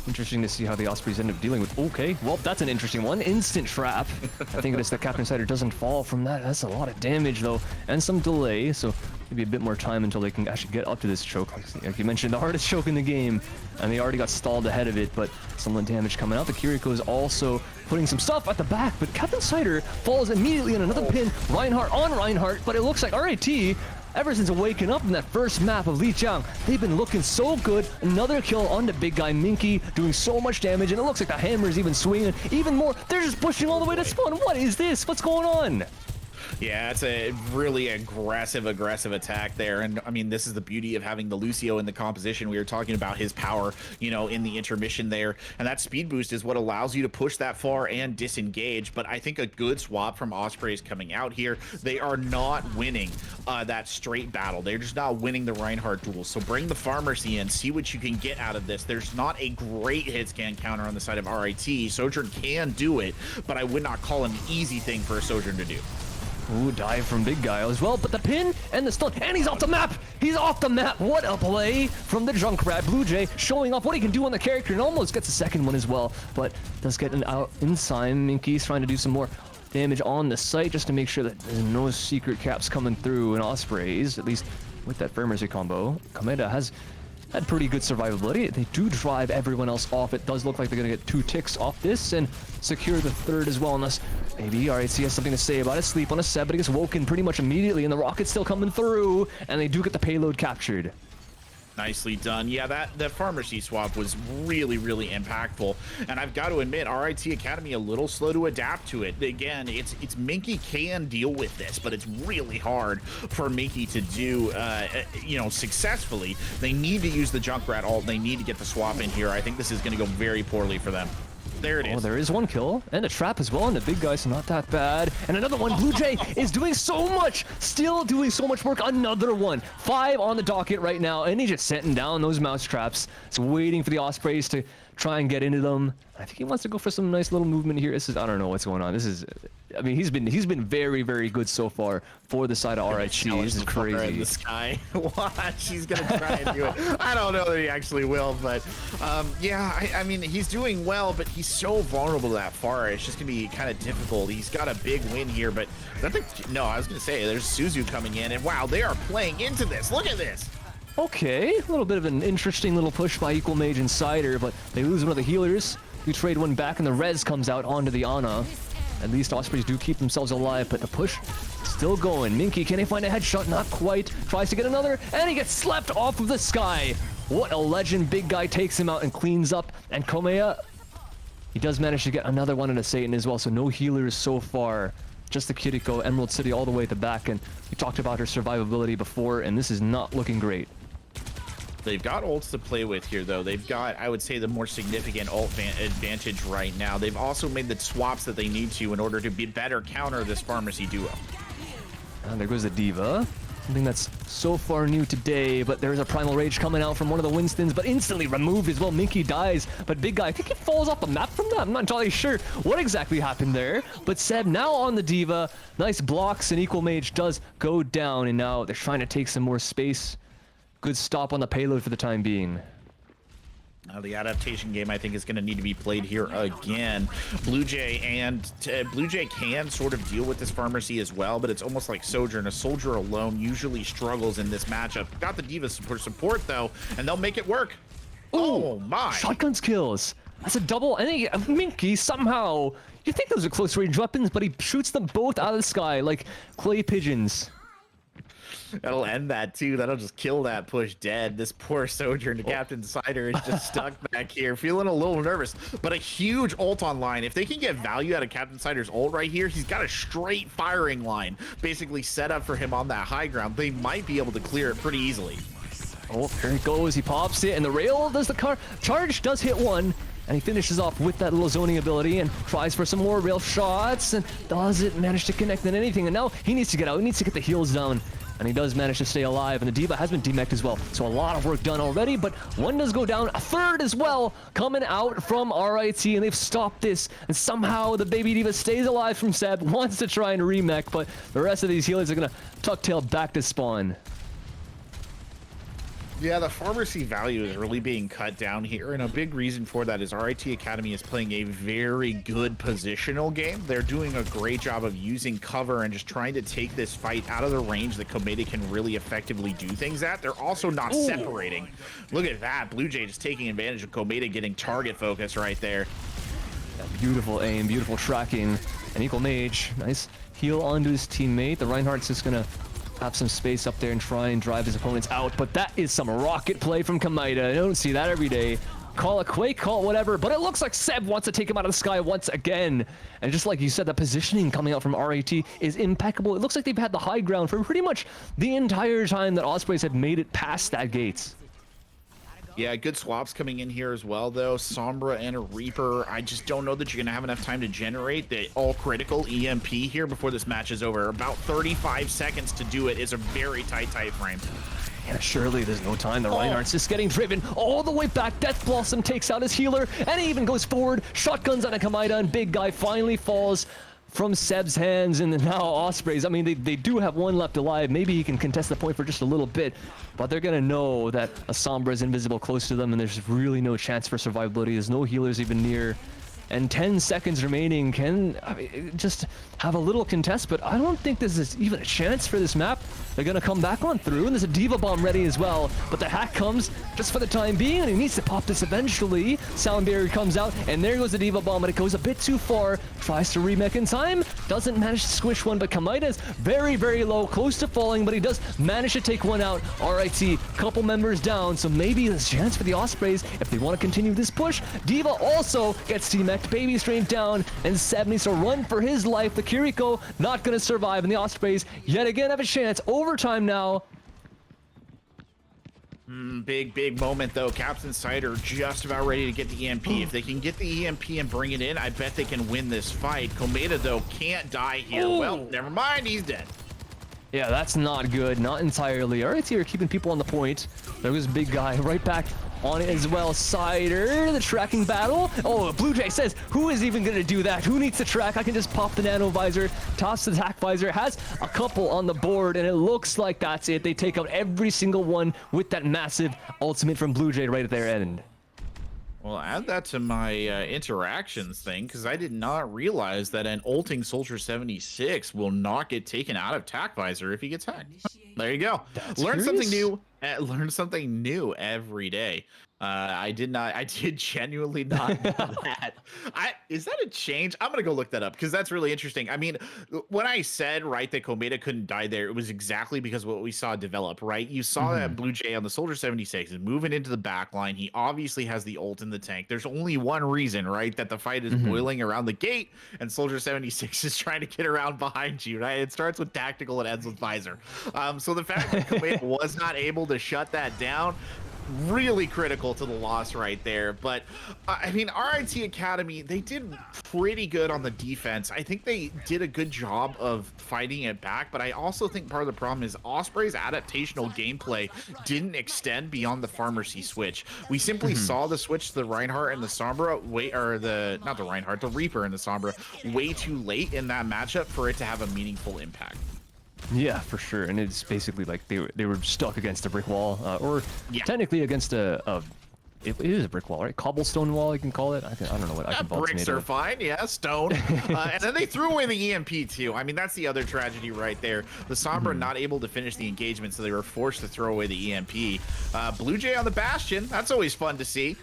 interesting to see how the Ospreys end up dealing with. Okay, well, that's an interesting one. Instant trap. I think it's that Captain Insider doesn't fall from that. That's a lot of damage, though, and some delay, so maybe a bit more time until they can actually get up to this choke. Like you mentioned, the hardest choke in the game, and they already got stalled ahead of it, but some damage coming out. The Kiriko is also putting some stuff at the back, but Captain Insider falls immediately in another pin. Reinhardt on Reinhardt, but it looks like RIT, ever since waking up in that first map of Lijiang, they've been looking so good. Another kill on the big guy, Minky, doing so much damage, and it looks like the hammer is even swinging even more. They're just pushing all the way to spawn. What is this? What's going on? Yeah, it's a really aggressive attack there. And I mean, this is the beauty of having the Lucio in the composition. We were talking about his power, you know, in the intermission there. And that speed boost is what allows you to push that far and disengage. But I think a good swap from Ospreys coming out here. They are not winning that straight battle. They're just not winning the Reinhardt duel. So bring the Pharmercy in, see what you can get out of this. There's not a great hit scan counter on the side of RIT. Sojourn can do it, but I would not call it an easy thing for a Sojourn to do. Ooh, dive from big guy as well, but the pin and the stun, and he's off the map! He's off the map! What a play from the Junkrat. Blue Jay showing off what he can do on the character and almost gets a second one as well, but does get an out inside. Minky's trying to do some more damage on the site just to make sure that there's no secret caps coming through in Ospreys, at least with that Pharmercy combo. Komeda has had pretty good survivability. They do drive everyone else off. It does look like they're going to get 2 ticks off this and secure the third as well, unless maybe RIT has something to say about it. Sleep on a set, but he gets woken pretty much immediately, and the rocket's still coming through, and they do get the payload captured. Nicely done. Yeah, that Pharmercy swap was really impactful, and I've got to admit, RIT Academy a little slow to adapt to it. Again, it's Minky can deal with this, but it's really hard for Minky to do you know, successfully. They need to use the Junkrat ult. They need to get the swap in here. I think this is going to go very poorly for them. There it is. Oh, there is one kill and a trap as well, and the big guy, so not that bad. And another one. Blue Jay is doing so much, still doing so much work. Another one. 5 on the docket right now, and he's just setting down those mouse traps. It's waiting for the Ospreys to try and get into them. I think he wants to go for some nice little movement here. This is, I don't know what's going on. This is, I mean, he's been very good so far for the side of RIT. This is crazy. In the sky. Watch, he's gonna try and do it. I don't know that he actually will, but yeah, I mean, he's doing well, but he's so vulnerable that far. It's just gonna be kind of difficult. He's got a big win here, but no, I was gonna say there's Suzu coming in, and wow, they are playing into this. Look at this. Okay, a little bit of an interesting little push by Equal Mage Insider, but they lose one of the healers. You trade one back, and the res comes out onto the Ana. At least Ospreys do keep themselves alive, but the push still going. Minky, can he find a headshot? Not quite. Tries to get another, and he gets slapped off of the sky. What a legend. Big guy takes him out and cleans up. And Komea, he does manage to get another one into Satan as well, so no healers so far. Just the Kiriko, Emerald City all the way at the back, and we talked about her survivability before, and this is not looking great. They've got ults to play with here, though. They've got, I would say, the more significant ult advantage right now. They've also made the swaps that they need to in order to be better counter this Pharmercy duo. And there goes the D.Va. Something that's so far new today, but there's a Primal Rage coming out from one of the Winstons, but instantly removed as well. Minky dies, but big guy, I think he falls off the map from that. I'm not entirely sure what exactly happened there, but Seb now on the D.Va. Nice blocks, and Equal Mage does go down, and now they're trying to take some more space. Good stop on the payload for the time being. The adaptation game, I think, is going to need to be played here again. Blue Jay can sort of deal with this Pharmercy as well, but it's almost like Sojourn. A soldier alone usually struggles in this matchup. Got the D.Va support though, and they'll make it work. Ooh, oh my! Shotguns kills. That's a double. I think Minky somehow. You think those are close range weapons, but he shoots them both out of the sky like clay pigeons. That'll end that too. That'll just kill that push dead. This poor Sojourn to Captain Cider is just stuck back here, feeling a little nervous. But a huge ult online. If they can get value out of Captain Cider's ult right here, he's got a straight firing line basically set up for him on that high ground. They might be able to clear it pretty easily. Oh, here he goes. He pops it, and the rail does the car. Charge does hit one, and he finishes off with that little zoning ability and tries for some more rail shots and doesn't manage to connect on anything. And now he needs to get out. He needs to get the heals down. And he does manage to stay alive, and the D.Va has been demeched as well. So a lot of work done already, but one does go down. A third as well coming out from RIT, and they've stopped this. And somehow the baby D.Va stays alive from Seb, wants to try and remech, but the rest of these healers are going to tuck tail back to spawn. Yeah, the pharmacy value is really being cut down here, and a big reason for that is RIT Academy is playing a very good positional game. They're doing a great job of using cover and just trying to take this fight out of the range that Komeda can really effectively do things at. They're also not separating. Look at that. Blue Jay just taking advantage of Komeda getting target focus right there. Yeah, beautiful aim, beautiful tracking. And Equal Mage, nice heal onto his teammate. The Reinhardt's just going to have some space up there and try and drive his opponents out, but that is some rocket play from Komeda. I don't see that every day. Call it Quake, call it whatever, but it looks like Seb wants to take him out of the sky once again. And just like you said, the positioning coming out from RAT is impeccable. It looks like they've had the high ground for pretty much the entire time that Ospreys have made it past that gate. Yeah, good swaps coming in here as well, though. Sombra and a Reaper. I just don't know that you're going to have enough time to generate the all-critical EMP here before this match is over. About 35 seconds to do it is a very tight frame. Yeah, surely there's no time. The Reinhardt's just getting driven all the way back. Death Blossom takes out his healer, and he even goes forward. Shotguns on a Komeda, and Big Guy finally falls from Seb's hands, and now Ospreys. I mean, they do have one left alive. Maybe he can contest the point for just a little bit, but they're gonna know that a Sombra is invisible close to them, and there's really no chance for survivability. There's no healers even near, and 10 seconds remaining. Can just have a little contest, but I don't think this is even a chance for this map. They're gonna come back on through, and there's a D.Va bomb ready as well, but the hack comes just for the time being, and he needs to pop this eventually. Sound barrier comes out, and there goes the D.Va bomb, but it goes a bit too far. Tries to remech in time, doesn't manage to squish one, but Komeda's very, very low, close to falling, but he does manage to take one out. RIT, couple members down, so maybe there's a chance for the Ospreys if they want to continue this push. D.Va also gets demeched, Baby straight down, and Seb needs to run for his life. The Kiriko not going to survive, and the Ospreys yet again have a chance. Overtime now. Big moment, though. Captain Cider just about ready to get the EMP. If they can get the EMP and bring it in, I bet they can win this fight. Komeda, though, can't die here. Well, never mind. He's dead. Yeah, that's not good. Not entirely. RIT are keeping people on the point. There was Big Guy right back on it as well. Cider, the tracking battle. Oh, Blue Jay says, who is even going to do that? Who needs to track? I can just pop the nano visor, toss the attack visor. Has a couple on the board, and it looks like that's it. They take out every single one with that massive ultimate from Blue Jay right at their end. Well, add that to my interactions thing, because I did not realize that an ulting Soldier 76 will not get taken out of Tac Visor if he gets hacked. There you go. Learn something new. Learn something new every day. I did genuinely not know that. Is that a change? I'm gonna go look that up because that's really interesting. I mean, when I said right that Komeda couldn't die there, it was exactly because what we saw develop, right? You saw that Blue Jay on the Soldier 76 is moving into the back line. He obviously has the ult in the tank. There's only one reason, right? That the fight is boiling around the gate, and Soldier 76 is trying to get around behind you, right? It starts with tactical and ends with visor. So the fact that Komeda was not able to shut that down, really critical to the loss right there. But I mean, RIT Academy, they did pretty good on the defense. I think they did a good job of fighting it back, but I also think part of the problem is Osprey's adaptational gameplay didn't extend beyond the pharmacy switch. We simply saw the switch to the Reinhardt and the Sombra the Reaper and the Sombra way too late in that matchup for it to have a meaningful impact. Yeah, for sure. And it's basically like they were stuck against a brick wall, or technically against it is a brick wall, right? Cobblestone wall, you can call it. I don't know what I can call it. Bricks are fine, yeah, stone. And then they threw away the EMP too. I mean, that's the other tragedy right there. The Sombra not able to finish the engagement, so they were forced to throw away the EMP. Blue Jay on the Bastion, that's always fun to see.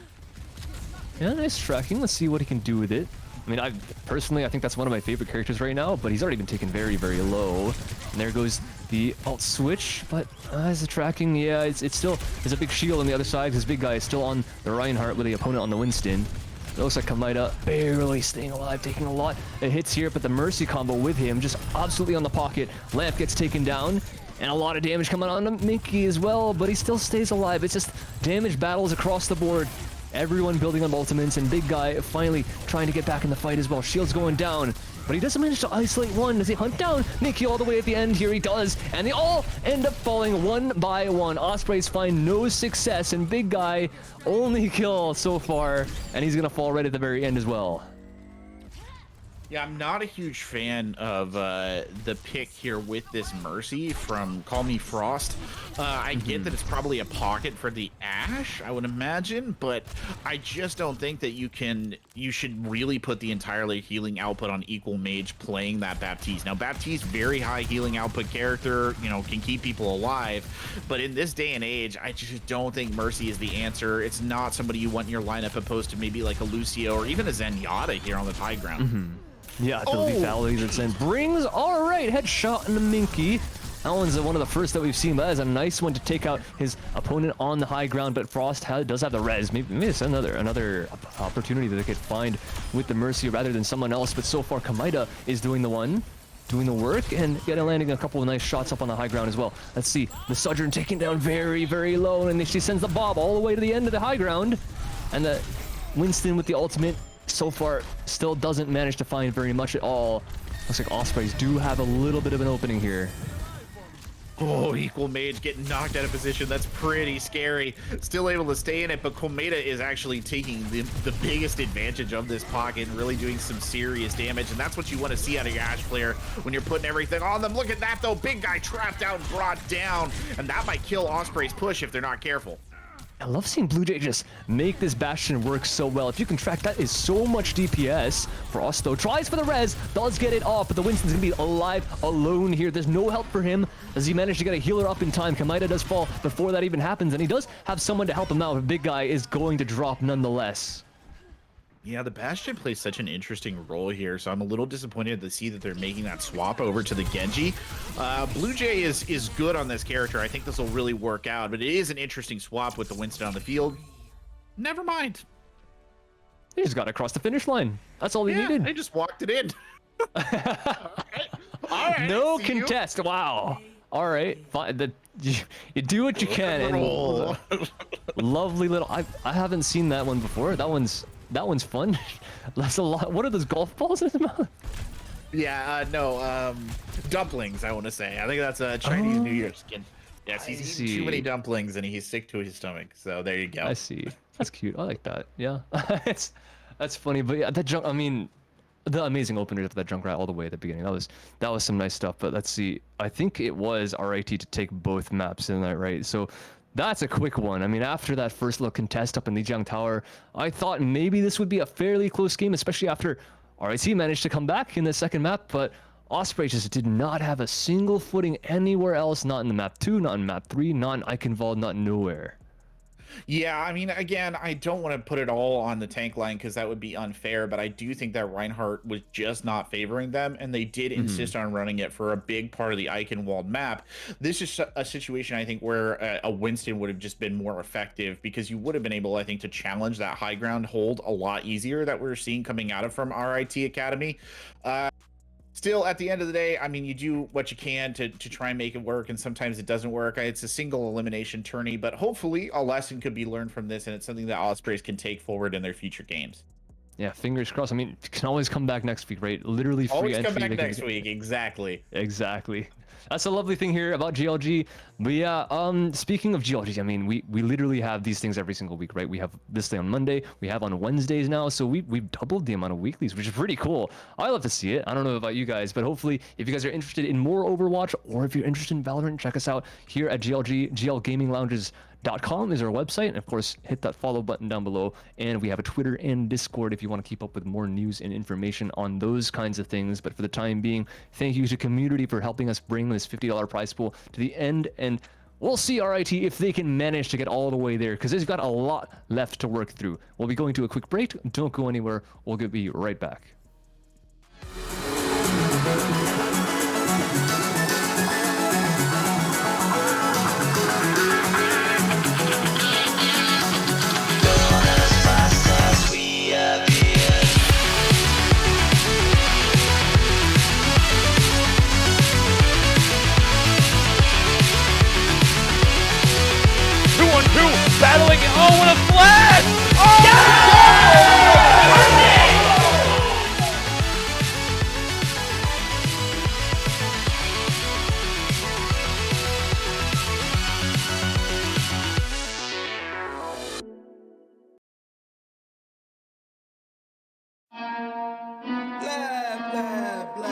Yeah, nice tracking. Let's see what he can do with it. mean, personally, I think that's one of my favorite characters right now, but he's already been taken very, very low. And there goes the alt switch, but as the tracking, yeah, it's still, there's a big shield on the other side. This big guy is still on the Reinhardt with the opponent on the Winston. It looks like Kamida barely staying alive, taking a lot of hits here, but the Mercy combo with him just absolutely on the pocket. Lamp gets taken down, and a lot of damage coming on to Mickey as well, but he still stays alive. It's just damage battles across the board. Everyone building on ultimates, and big guy finally trying to get back in the fight as well. Shield's going down, but he doesn't manage to isolate one. Does he hunt down Mickey all the way at the end? Here he does, and they all end up falling one by one. Ospreys find no success, and big guy only kill so far, and he's gonna fall right at the very end as well. Yeah, I'm not a huge fan of the pick here with this Mercy from Call Me Frost. I get that it's probably a pocket for the Ashe, I would imagine, but I just don't think that you should really put the entirely healing output on equal mage playing that Baptiste. Now, Baptiste, very high healing output character, you know, can keep people alive, but in this day and age, I just don't think Mercy is the answer. It's not somebody you want in your lineup opposed to maybe like a Lucio or even a Zenyatta here on the high ground. Yeah, the lethality that Zen brings. All right, headshot in the Minky. That one's one of the first that we've seen, but that is a nice one to take out his opponent on the high ground. But Frost does have the res. Maybe it's another opportunity that they could find with the Mercy rather than someone else. But so far, Kamida is doing the work, and landing a couple of nice shots up on the high ground as well. Let's see, the Sojourn taking down very, very low, and then she sends the Bob all the way to the end of the high ground. And the Winston with the ultimate so far still doesn't manage to find very much at all. Looks like Ospreys do have a little bit of an opening here. Oh, equal mage getting knocked out of position. That's pretty scary. Still able to stay in it, but Komeda is actually taking the biggest advantage of this pocket and really doing some serious damage. And that's what you want to see out of your Ashe player when you're putting everything on them. Look at that, though. Big guy trapped out and brought down. And that might kill Osprey's push if they're not careful. I love seeing Blue Jay just make this Bastion work so well. If you can track, that is so much DPS. Frost, though, tries for the res, does get it off, but the Winston's gonna be alive alone here. There's no help for him as he managed to get a healer up in time. Kamida does fall before that even happens, and he does have someone to help him out. The big guy is going to drop nonetheless. Yeah, the Bastion plays such an interesting role here, so I'm a little disappointed to see that they're making that swap over to the Genji. Blue Jay is good on this character. I think this will really work out, but it is an interesting swap with the Winston on the field. Never mind. He just got across the finish line. That's all he needed. They just walked it in. All right. No contest. Wow. All right. Fine. You do what you can. And lovely little. I haven't seen that one before. That one's fun. That's a lot. What are those golf balls in his mouth? Yeah, no, dumplings, I want to say. I think that's a Chinese New Year skin. Yes, he's eating too many dumplings and he's sick to his stomach. So there you go. I see. That's cute. I like that. Yeah. That's funny. But yeah, that junk, I mean, the amazing openers of that Junkrat all the way at the beginning. That was some nice stuff. But let's see. I think it was RIT to take both maps in that, right? So that's a quick one. I mean, after that first little contest up in Lijiang Tower, I thought maybe this would be a fairly close game, especially after RIT managed to come back in the second map, but Osprey just did not have a single footing anywhere else, not in the map 2, not in map 3, not in Eichenwald, not nowhere. Yeah, I mean, again, I don't want to put it all on the tank line because that would be unfair, but I do think that Reinhardt was just not favoring them, and they did insist on running it for a big part of the Eichenwald map. This is a situation, I think, where a Winston would have just been more effective because you would have been able, I think, to challenge that high ground hold a lot easier that we're seeing coming out of from RIT Academy. Still, at the end of the day, I mean, you do what you can to try and make it work, and sometimes it doesn't work. It's a single elimination tourney, but hopefully a lesson could be learned from this, and it's something that Ospreys can take forward in their future games. Yeah, fingers crossed. I mean, you can always come back next week, right? Literally free always entry. Come back next week, exactly. Exactly. That's a lovely thing here about GLG. But yeah, speaking of GLG, I mean, we literally have these things every single week, right? We have this thing on Monday, we have on Wednesdays now, so we've doubled the amount of weeklies, which is pretty cool. I love to see it. I don't know about you guys, but hopefully if you guys are interested in more Overwatch, or if you're interested in Valorant, check us out here at GLG. GLGamingLounges.com is our website, and of course hit that follow button down below, and we have a Twitter and Discord if you want to keep up with more news and information on those kinds of things. But for the time being, thank you to community for helping us bring this $50 prize pool to the end, and we'll see RIT if they can manage to get all the way there, because they've got a lot left to work through. We'll be going to a quick break. Don't go anywhere. We'll be right back. Blah, blah, blah.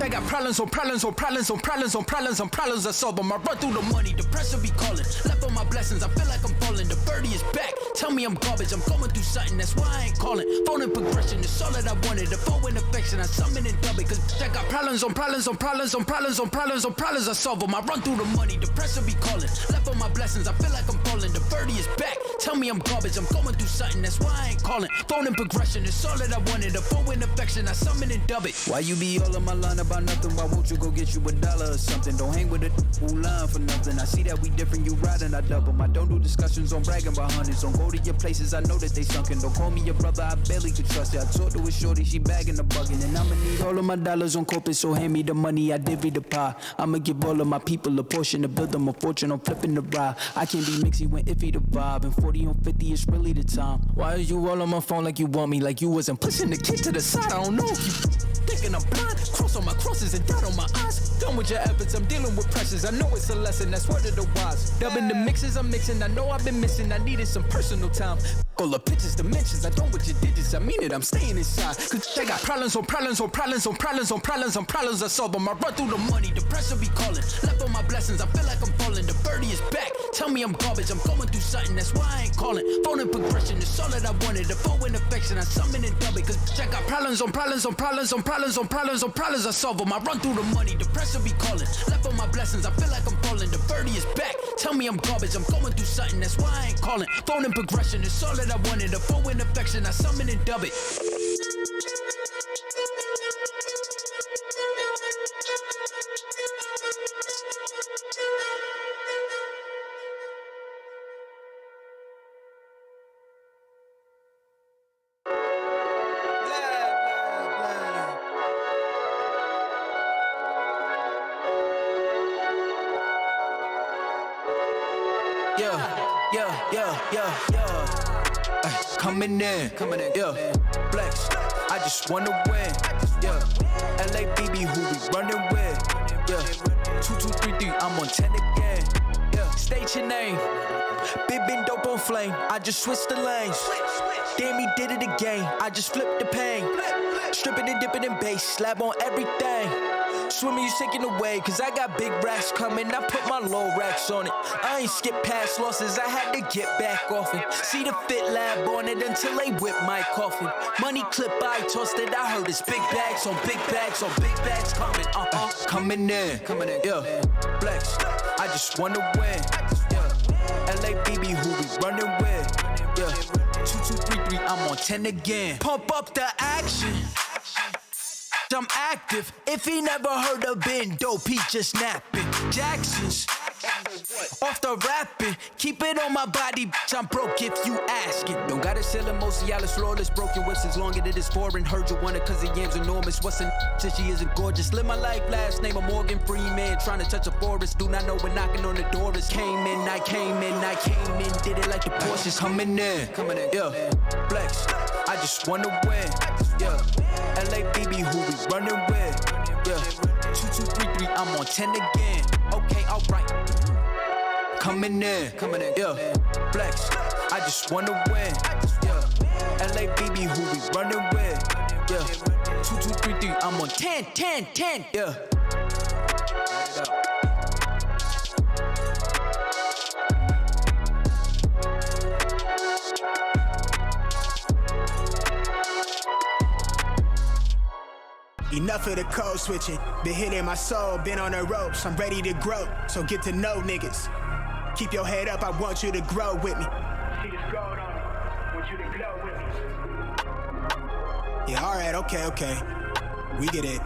I got problems on problems on problems on problems on problems on problems I solve them. I run through the money, the pressure be calling. Left on my blessings, I feel like I'm falling. The birdie is back, tell me I'm garbage. I'm going through something, that's why I ain't calling. Phone and progression, it's all that I wanted. The phone in affection, I summon and dub it. Cause I got problems on problems on problems on problems on problems on problems I solve them. I run through the money, the pressure be calling. Left on my blessings, I feel like I'm falling. The birdie is back, tell me I'm garbage. I'm going through something, that's why I ain't calling. Phone and progression, it's all that I wanted. The phone in affection, I summon and dub it. Why you be all on my line about nothing? Why won't you go get you $1 or something? Don't hang with it who line for nothing. I see that we different, you riding, I double. I don't do discussions on bragging about hundreds. Don't go to your places, I know that they sunken. Don't call me your brother, I barely could trust it. I talked to a shorty, she bagging the bucket. And I'ma need all of my dollars on corporate, so hand me the money, I divvy the pie. I'ma give all of my people a portion to build them a fortune. I'm flipping the ride. I can't be mixy when iffy the vibe. And 40 on 50 is really the time. Why are you all on my phone like you want me? Like you wasn't pushing the kid to the side. I don't know if you thinking I'm blind. Cross on my crosses and dot on my eyes. Done with your efforts, I'm dealing with pressures. I know it's a lesson, that's word of the wise. Dubbing the mixes I'm mixing, I know I've been missing. I needed some personal time. All the pictures, dimensions, I don't with your digits. I mean it, I'm staying inside. Cause I got problems on problems on problems on problems on problems on problems I solve them. I run through the money, the pressure be calling. Left on my blessings, I feel like I'm falling. The birdie is back, tell me I'm garbage. I'm going through something, that's why I ain't calling. Phone and progression, it's all that I wanted. The phone in affection, I summon and dub it. Cause I got problems on problems on problems on problems on problems on problems I solve them. I run through the money, the pressure be calling. Left on my blessings, I feel like I'm falling. The birdie is back, tell me I'm garbage. I'm going through something, that's why I ain't calling. Phone and progression, it's all that I wanted. The phone in affection, I summon and dub it. Coming in, yeah. Flex, I just wanna win, yeah. LABB, who we running with, yeah. 2, 2, 3, 3, I'm on 10 again, yeah. State your name, been dope on flame. I just switched the lanes. Damn, he did it again. I just flipped the pain. Stripping and dipping in bass, slab on everything. Swimming, you sinking away, cause I got big racks coming. I put my low racks on it. I ain't skip past losses, I had to get back off it. See the fit lab on it until they whip my coffin. Money clip, I tossed it, I heard it's big bags on big bags on big bags coming. Coming in, yeah. Flex, I just wanna win, yeah. LABB, who we running with, yeah. 2, 2, 3, 3, I'm on 10 again. Pump up the action. I'm active. If he never heard of Ben Dope, he just napping. Jackson's off the rapping. Keep it on my body, bitch, I'm broke if you asking. Don't gotta sell it, most of y'all is flawless. Broken whips as long as it is foreign. Heard you want it cause the yam's enormous. What's in since she isn't gorgeous? Live my life, last name of Morgan Freeman. Trying to touch a forest, do not know when knocking on the door is. Came in, I came in, did it like the Porsches. Coming in, yeah. Flex, I just wanna win, yeah. LABB, who we running with, yeah. 2, 2, 3, 3, I'm on 10 again. Okay, alright. Coming in, yeah. Flex, I just wanna win, yeah. LABB, who we running with, yeah. 2, 2, 3, 3, I'm on 10, yeah. Enough of the code switching, been hitting my soul, been on the ropes, I'm ready to grow, so get to know niggas. Keep your head up, I want you to grow with me. See this gold on me, want you to glow with me. Yeah, alright, okay, we get it.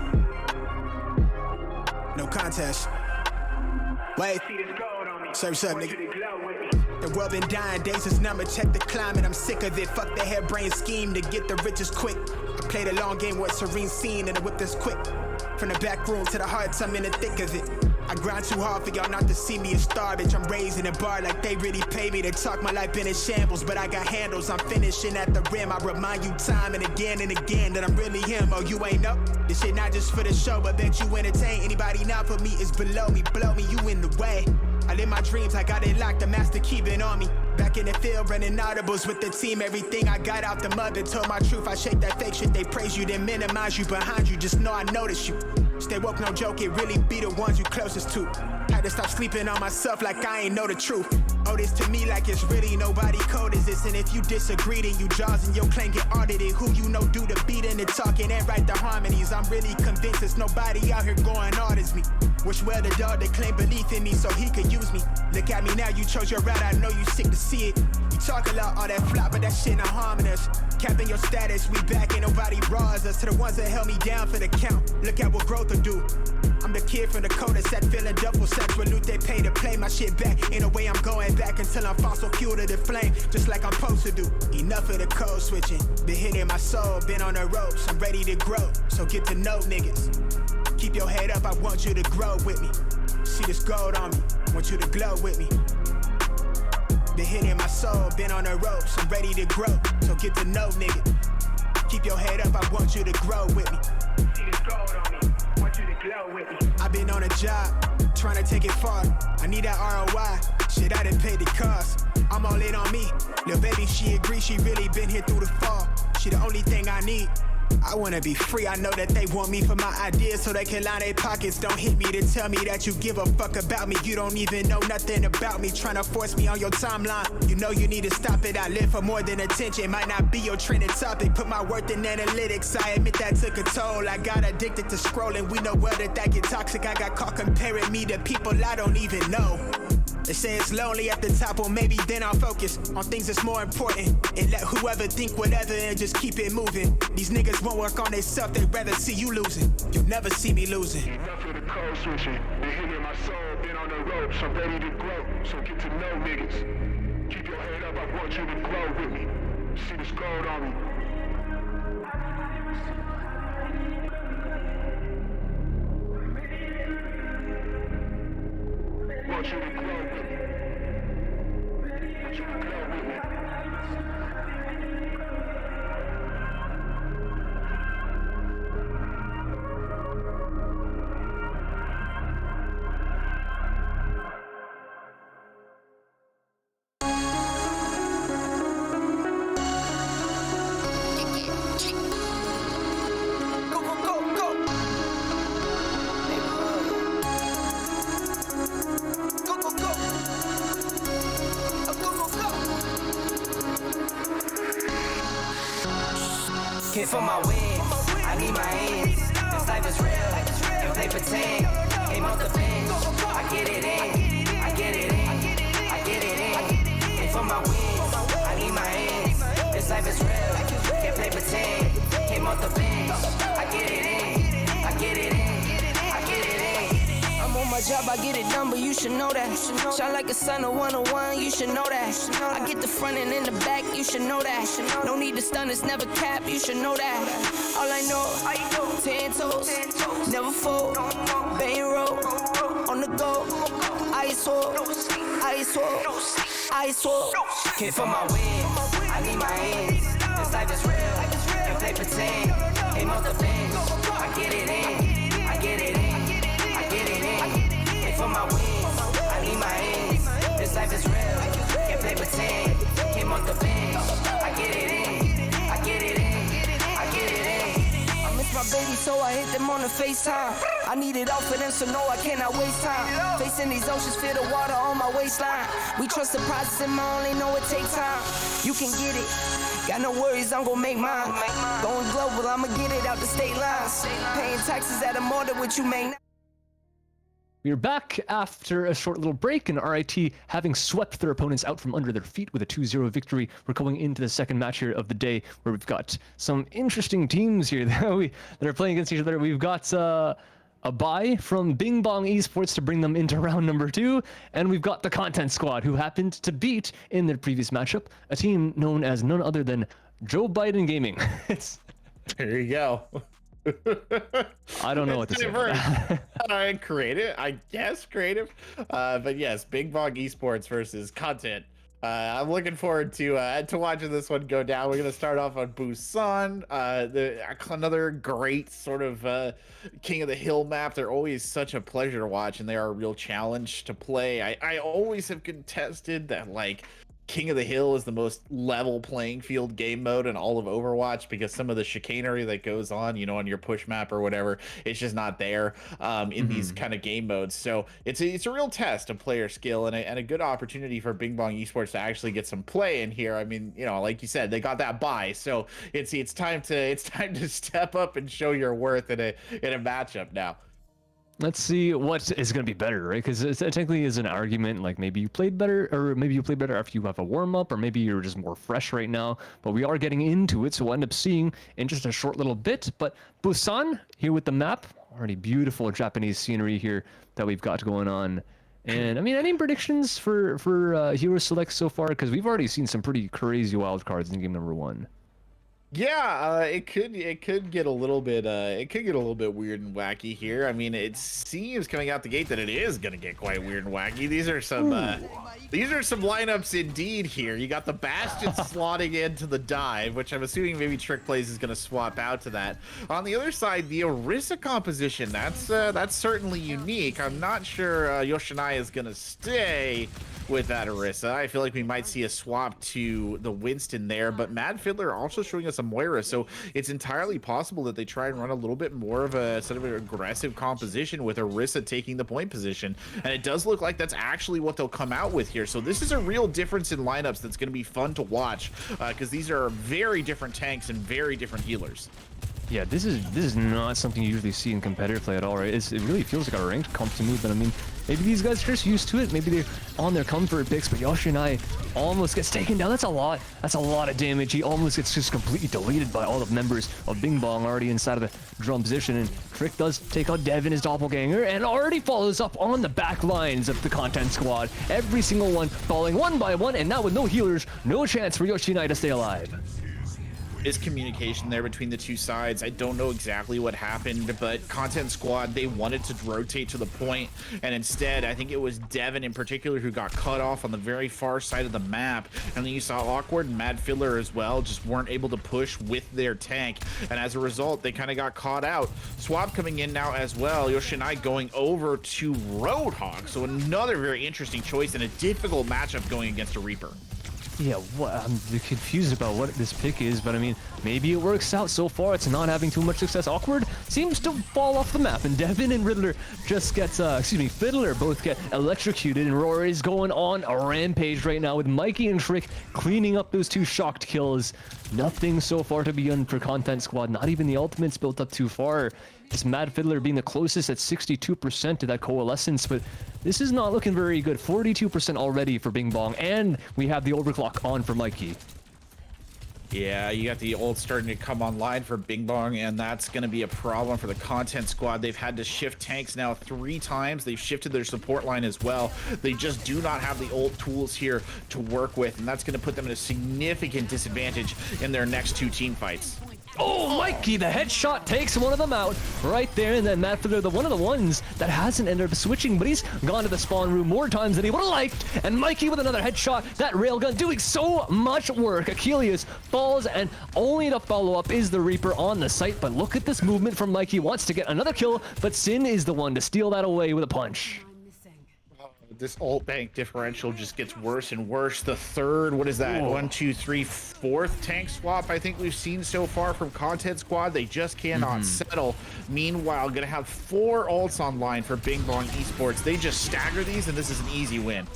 No contest. Wait, surf's up, nigga. The world been dying, days is number, check the climate, I'm sick of it. Fuck the harebrained scheme to get the riches quick. I played a long game with serene scene and the whip is quick. From the back room to the hearts, I'm in the thick of it. I grind too hard for y'all not to see me a star, bitch. I'm raising a bar like they really pay me to talk. My life been in shambles, but I got handles. I'm finishing at the rim. I remind you time and again that I'm really him. Oh, you ain't up? This shit not just for the show, but bet you entertain. Anybody not for me is below me. Blow me, you in the way. I live my dreams, I got it locked, the master keep it on me. Back in the field, running audibles with the team. Everything I got out the mother, told my truth. I shake that fake shit, they praise you, then minimize you behind you. Just know I notice you. Stay woke, no joke, it really be the ones you closest to. Had to stop sleeping on myself like I ain't know the truth. Oh, this to me like it's really nobody code is this. And if you disagree, then you jaws and your claim get audited. Who you know do the beating and talking and write the harmonies. I'm really convinced there's nobody out here going hard as me. Wish well the dog that claimed belief in me so he could use me. Look at me now, you chose your route, I know you sick to see it. You talk a lot, all that flop, but that shit not harming us. Capping your status, we back, ain't nobody raws us. To the ones that held me down for the count, look at what growth will do. I'm the kid from the cul-de-sac, feeling double sex with loot they pay to play my shit back. Ain't no way I'm going back until I'm fossil fuel to the flame, just like I'm supposed to do. Enough of the code switching, been hitting my soul, been on the ropes, I'm ready to grow, so get to know niggas. Keep your head up, I want you to grow with me. See this gold on me, want you to glow with me. Been hitting my soul, been on the ropes, I'm ready to grow, so get to know nigga. Keep your head up, I want you to grow with me. See this gold on me, want you to glow with me. I've been on a job, trying to take it far. I need that ROI, shit I done paid the cost. I'm all in on me, little baby she agrees, she really been here through the fall. She the only thing I need. I wanna be free, I know that they want me for my ideas so they can line their pockets. Don't hit me to tell me that you give a fuck about me. You don't even know nothing about me, trying to force me on your timeline. You know you need to stop it, I live for more than attention. Might not be your trending topic, put my worth in analytics. I admit that took a toll, I got addicted to scrolling. We know well that get toxic, I got caught comparing me to people I don't even know. They say it's lonely at the top, or maybe then I'll focus on things that's more important and let whoever think whatever and just keep it moving. These niggas won't work on themselves, they'd rather see you losing. You'll never see me losing. Enough of the code switching, been hitting my soul, been on the ropes, I'm ready to grow, so get to know niggas. Keep your head up, I want you to grow with me. See this gold on me. Want you to grow with me. Want you to grow with me. Kid for my wins, I need my ends. This life is real, and play pretend. Came off the bench, I get it in, I get it in, I get it in. Kid for my wins, I need my ends. This life is real, can't play pretend. Came off the bench, I get it in, I get it in, I get it in. I'm on my job, I get it done, but you should know that. Shine like a sun of 101, you should know that. I get the front and in the back, you should know that. No need to stun, it's never cap, you should know that. All I know, 10 toes, never fold, bang roll, on the go, ice wall, ice wall, ice wall. Kid for my wins, I need my ends. This life is real, can't play pretend. Came off the bench, I get it in, I get it in, I get it in. Kid for my wins, I need my ends. This life is real, can't play pretend. Came off the bench, I get it in, I get it in, I get it in. I miss my baby, so I hit them on the FaceTime. I need it all for them, so no, I cannot waste time. Facing these oceans, feel the water on my waistline. We trust the process, and I only know it takes time. You can get it, got no worries, I'm gon' make mine. Going global, I'ma get it out the state lines. Paying taxes at a more than what you make now. We're back after a short little break, and RIT having swept their opponents out from under their feet with a 2-0 victory. We're going into the second match here of the day, where we've got some interesting teams here that are playing against each other. We've got a bye from Bing Bong Esports to bring them into round number 2, and we've got the Content Squad, who happened to beat, in their previous matchup, a team known as none other than Joe Biden Gaming. There you go. I don't know what to say. All right, creative, I guess creative. But yes, Bing Bong Esports versus Content. I'm looking forward to watching this one go down. We're gonna start off on Busan, another great sort of King of the Hill map. They're always such a pleasure to watch, and they are a real challenge to play. I always have contested that like King of the Hill is the most level playing field game mode in all of Overwatch, because some of the chicanery that goes on, you know, on your push map or whatever, it's just not there in these kind of game modes. So it's a real test of player skill, and a good opportunity for Bing Bong Esports to actually get some play in here. I mean, you know, like you said, they got that buy, so it's time to step up and show your worth in a matchup now. Let's see what is going to be better, right? Because it technically is an argument, like maybe you played better, or maybe you played better after you have a warm-up, or maybe you're just more fresh right now. But we are getting into it, so we'll end up seeing in just a short little bit. But Busan, here with the map, already beautiful Japanese scenery here that we've got going on. And I mean, any predictions for Hero Select so far? Because we've already seen some pretty crazy wild cards in game number 1. Yeah, it could get a little bit weird and wacky here. I mean, it seems coming out the gate that it is gonna get quite weird and wacky. These are some lineups indeed here. You got the Bastion slotting into the dive, which I'm assuming maybe Trick Plays is gonna swap out to that. On the other side, the Orisa composition, that's certainly unique. I'm not sure Yoshinai is gonna stay with that Orisa. I feel like we might see a swap to the Winston there, but Mad Fiddler also showing us a Moira, so it's entirely possible that they try and run a little bit more of a sort of an aggressive composition with Orisa taking the point position, and it does look like that's actually what they'll come out with here. So this is a real difference in lineups that's going to be fun to watch, because these are very different tanks and very different healers. Yeah, this is not something you usually see in competitive play at all, right? It really feels like a ranked comp to me, but I mean, maybe these guys are just used to it. Maybe they're on their comfort picks, but Yoshinai almost gets taken down. That's a lot of damage. He almost gets just completely deleted by all the members of Bing Bong already inside of the drum position, and Trick does take out Devin, his doppelganger, and already follows up on the back lines of the Content Squad. Every single one falling one by one, and now with no healers, no chance for Yoshinai to stay alive. Is communication there between the two sides. I don't know exactly what happened, but Content Squad, they wanted to rotate to the point, and instead I think it was Devin in particular who got cut off on the very far side of the map, and then you saw Awkward and Mad Fiddler as well just weren't able to push with their tank, and as a result they kind of got caught out. Swap coming in now as well, Yoshinai going over to Roadhog, so another very interesting choice and a difficult matchup going against a Reaper. Yeah, I'm confused about what this pick is, but I mean, maybe it works out. So far, it's not having too much success. Awkward seems to fall off the map, and Devin and Riddler just gets, Fiddler both get electrocuted, and Rory's going on a rampage right now with Mikey and Trick cleaning up those 2 shocked kills. Nothing so far to be done for Content Squad, not even the ultimates built up too far. This Mad Fiddler being the closest at 62% to that Coalescence, but this is not looking very good. 42% already for Bing Bong, and we have the overclock on for Mikey. Yeah, you got the ult starting to come online for Bing Bong, and that's going to be a problem for the Content Squad. They've had to shift tanks now 3 times. They've shifted their support line as well. They just do not have the ult tools here to work with, and that's going to put them at a significant disadvantage in their next 2 team fights. Oh, Mikey, the headshot takes one of them out right there, and then Mad Fiddler, one of the ones that hasn't ended up switching, but he's gone to the spawn room more times than he would have liked, and Mikey with another headshot, that railgun doing so much work. Achilles falls, and only to follow up is the Reaper on the site, but look at this movement from Mikey. Wants to get another kill, but Sin is the one to steal that away with a punch. This ult bank differential just gets worse and worse. The third, what is that? 1, 2, 3, 4th tank swap I think we've seen so far from Content Squad. They just cannot settle. Meanwhile, gonna have 4 ults online for Bing Bong Esports. They just stagger these, and this is an easy win.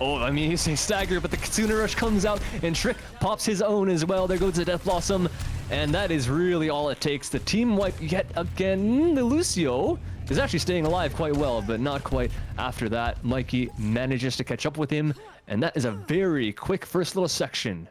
Oh, I mean, he's saying stagger, but the Kitsune Rush comes out, and Trick pops his own as well. There goes the Death Blossom, and that is really all it takes. The team wipe yet again. The Lucio is actually staying alive quite well, but not quite after that. Mikey manages to catch up with him, and that is a very quick first little section.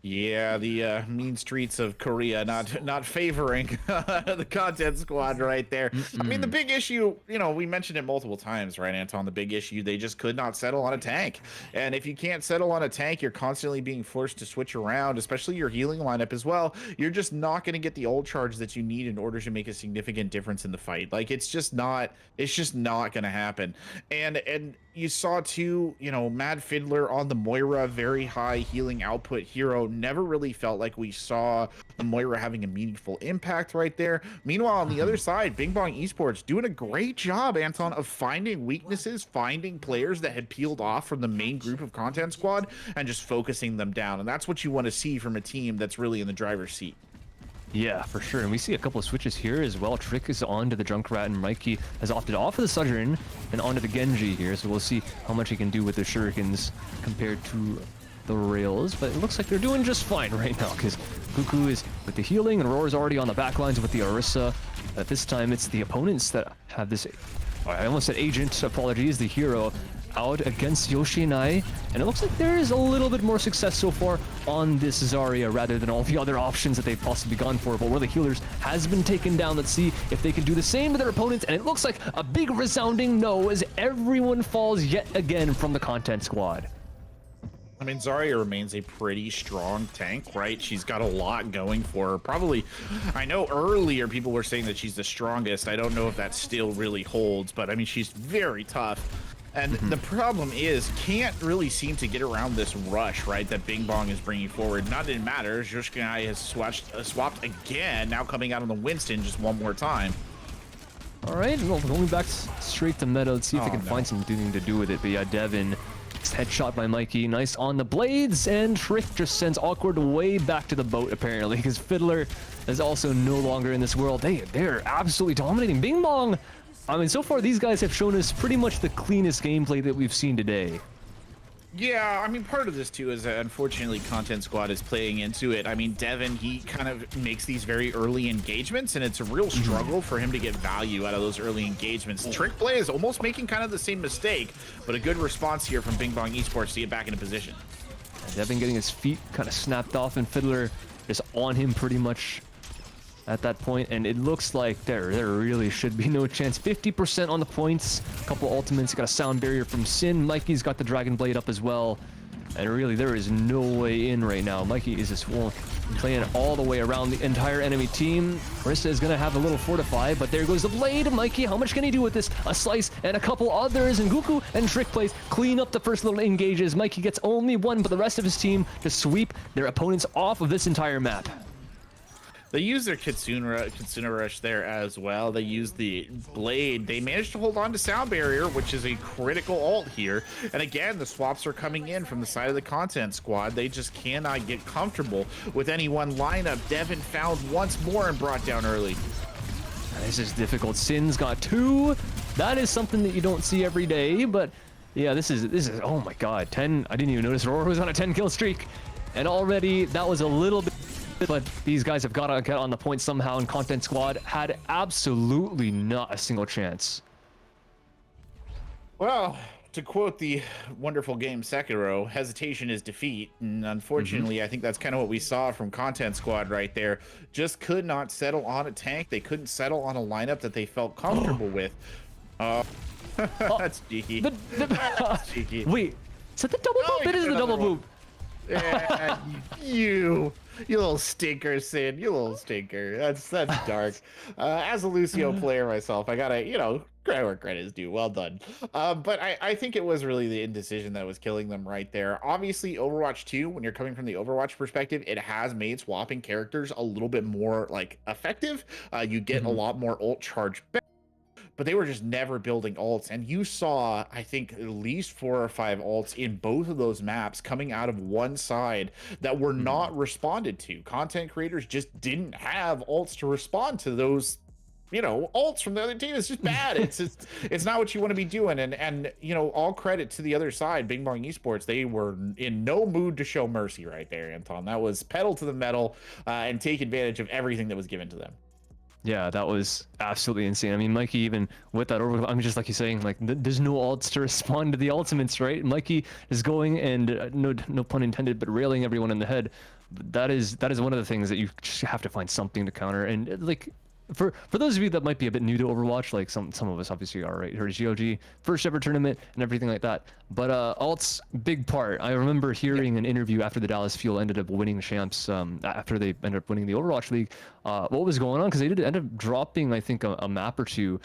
Yeah, the mean streets of Korea not favoring the content squad right there. I mean, the big issue, you know, we mentioned it multiple times, right, Anton? The big issue, they just could not settle on a tank. And if you can't settle on a tank, you're constantly being forced to switch around, especially your healing lineup as well. You're just not going to get the ult charge that you need in order to make a significant difference in the fight. Like, it's just not going to happen. And you saw too, you know, Mad Fiddler on the Moira, very high healing output hero. Never really felt like we saw the Moira having a meaningful impact right there. Meanwhile, on the other side, Bing Bong Esports doing a great job, Anton, of finding weaknesses, finding players that had peeled off from the main group of content squad and just focusing them down. And that's what you want to see from a team that's really in the driver's seat. Yeah, for sure. And we see a couple of switches here as well. Trick is onto the Junkrat, and Mikey has opted off of the Sojourn and onto the Genji here. So we'll see how much he can do with the Shurikens compared to the Rails. But it looks like they're doing just fine right now, because Cuckoo is with the healing, and Roar's already on the backlines with the Orisa. But this time it's the opponents that have this... I almost said agent, apologies, the hero out against Yoshi and I, and it looks like there is a little bit more success so far on this Zarya rather than all the other options that they've possibly gone for. But one of the healers has been taken down. Let's see if they can do the same to their opponents, and it looks like a big resounding no as everyone falls yet again from the content squad. I mean, Zarya remains a pretty strong tank, right? She's got a lot going for her. Probably, I know earlier people were saying that she's the strongest. I don't know if that still really holds, but I mean, she's very tough. And the problem is, can't really seem to get around this rush, right, that Bing Bong is bringing forward. Not that it matters. Yoshkinai has swapped again, now coming out on the Winston just one more time. All right, well, going back straight to meta. Let's see if they can find something to do with it. But yeah, Devin gets headshot by Mikey. Nice on the blades, and Trick just sends Awkward way back to the boat, apparently, because Fiddler is also no longer in this world. They're absolutely dominating. Bing Bong, I mean, so far these guys have shown us pretty much the cleanest gameplay that we've seen today. Yeah, I mean, part of this too is that unfortunately Content Squad is playing into it. I mean, Devin, he kind of makes these very early engagements, and it's a real struggle for him to get value out of those early engagements. Trick Play is almost making kind of the same mistake, but a good response here from Bing Bong Esports to get back into position. Devin getting his feet kind of snapped off, and Fiddler is on him pretty much at that point, and it looks like there really should be no chance. 50% on the points, a couple ultimates, got a sound barrier from Sin. Mikey's got the Dragon Blade up as well, and really there is no way in right now. Mikey is just playing all the way around the entire enemy team. Orisa is gonna have a little fortify, but there goes the blade. Mikey, how much can he do with this? A slice and a couple others, and Goku and Trick Plays clean up the first little engages. Mikey gets only one, but the rest of his team just sweep their opponents off of this entire map. They use their Kitsune Rush there as well. They use the Blade. They managed to hold on to Sound Barrier, which is a critical ult here. And again, the swaps are coming in from the side of the Content Squad. They just cannot get comfortable with any one lineup. Devin found once more and brought down early. This is difficult. Sin's got 2. That is something that you don't see every day, but yeah, this is oh my god, 10. I didn't even notice Roar was on a 10 kill streak. And already that was a little bit, but these guys have got to get on the point somehow, and Content Squad had absolutely not a single chance. Well, to quote the wonderful game Sekiro, hesitation is defeat. And unfortunately, I think that's kind of what we saw from Content Squad right there. Just could not settle on a tank. They couldn't settle on a lineup that they felt comfortable with. That's cheeky. That's cheeky. Wait, is that the double boop? It is the double boop. Yeah, you little stinker, Sin. You little stinker. That's dark. As a Lucio player myself, I gotta, credit where credit is due. Well done. But I think it was really the indecision that was killing them right there. Obviously, Overwatch 2, when you're coming from the Overwatch perspective, it has made swapping characters a little bit more effective. You get a lot more ult charge back. But they were just never building ults, and you saw, I think, at least 4 or 5 ults in both of those maps coming out of one side that were not responded to. Content creators just didn't have ults to respond to those, ults from the other team. It's just bad. It's not what you want to be doing. And all credit to the other side, Bing Bong Esports. They were in no mood to show mercy right there, Anton. That was pedal to the metal and take advantage of everything that was given to them. Yeah, that was absolutely insane. I mean, Mikey, even with that over, I mean, just like you're saying, like there's no ults to respond to the ultimates, right? Mikey is going and no pun intended, but railing everyone in the head. That is one of the things that you just have to find something to counter. And like for those of you that might be a bit new to Overwatch, like some of us obviously are, right? Here's GOG, first ever tournament and everything like that. But ults, big part. I remember hearing an interview after the Dallas Fuel ended up winning champs, after they ended up winning the Overwatch League, what was going on, because they did end up dropping, I think, a map or two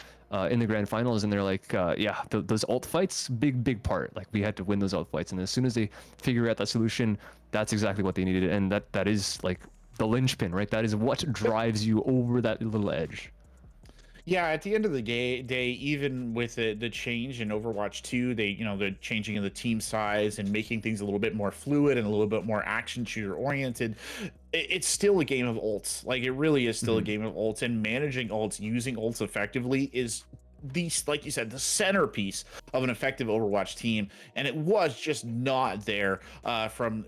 in the grand finals, and they're like, yeah, those ult fights, big part. Like, we had to win those ult fights, and as soon as they figure out that solution, that's exactly what they needed, and that is like the linchpin, right? That is what drives you over that little edge. Yeah, at the end of the day, even with the change in Overwatch 2, the changing of the team size and making things a little bit more fluid and a little bit more action shooter oriented, it's still a game of ults. Like, it really is still a game of ults, and managing ults, using ults effectively is like you said, the centerpiece of an effective Overwatch team, and it was just not there from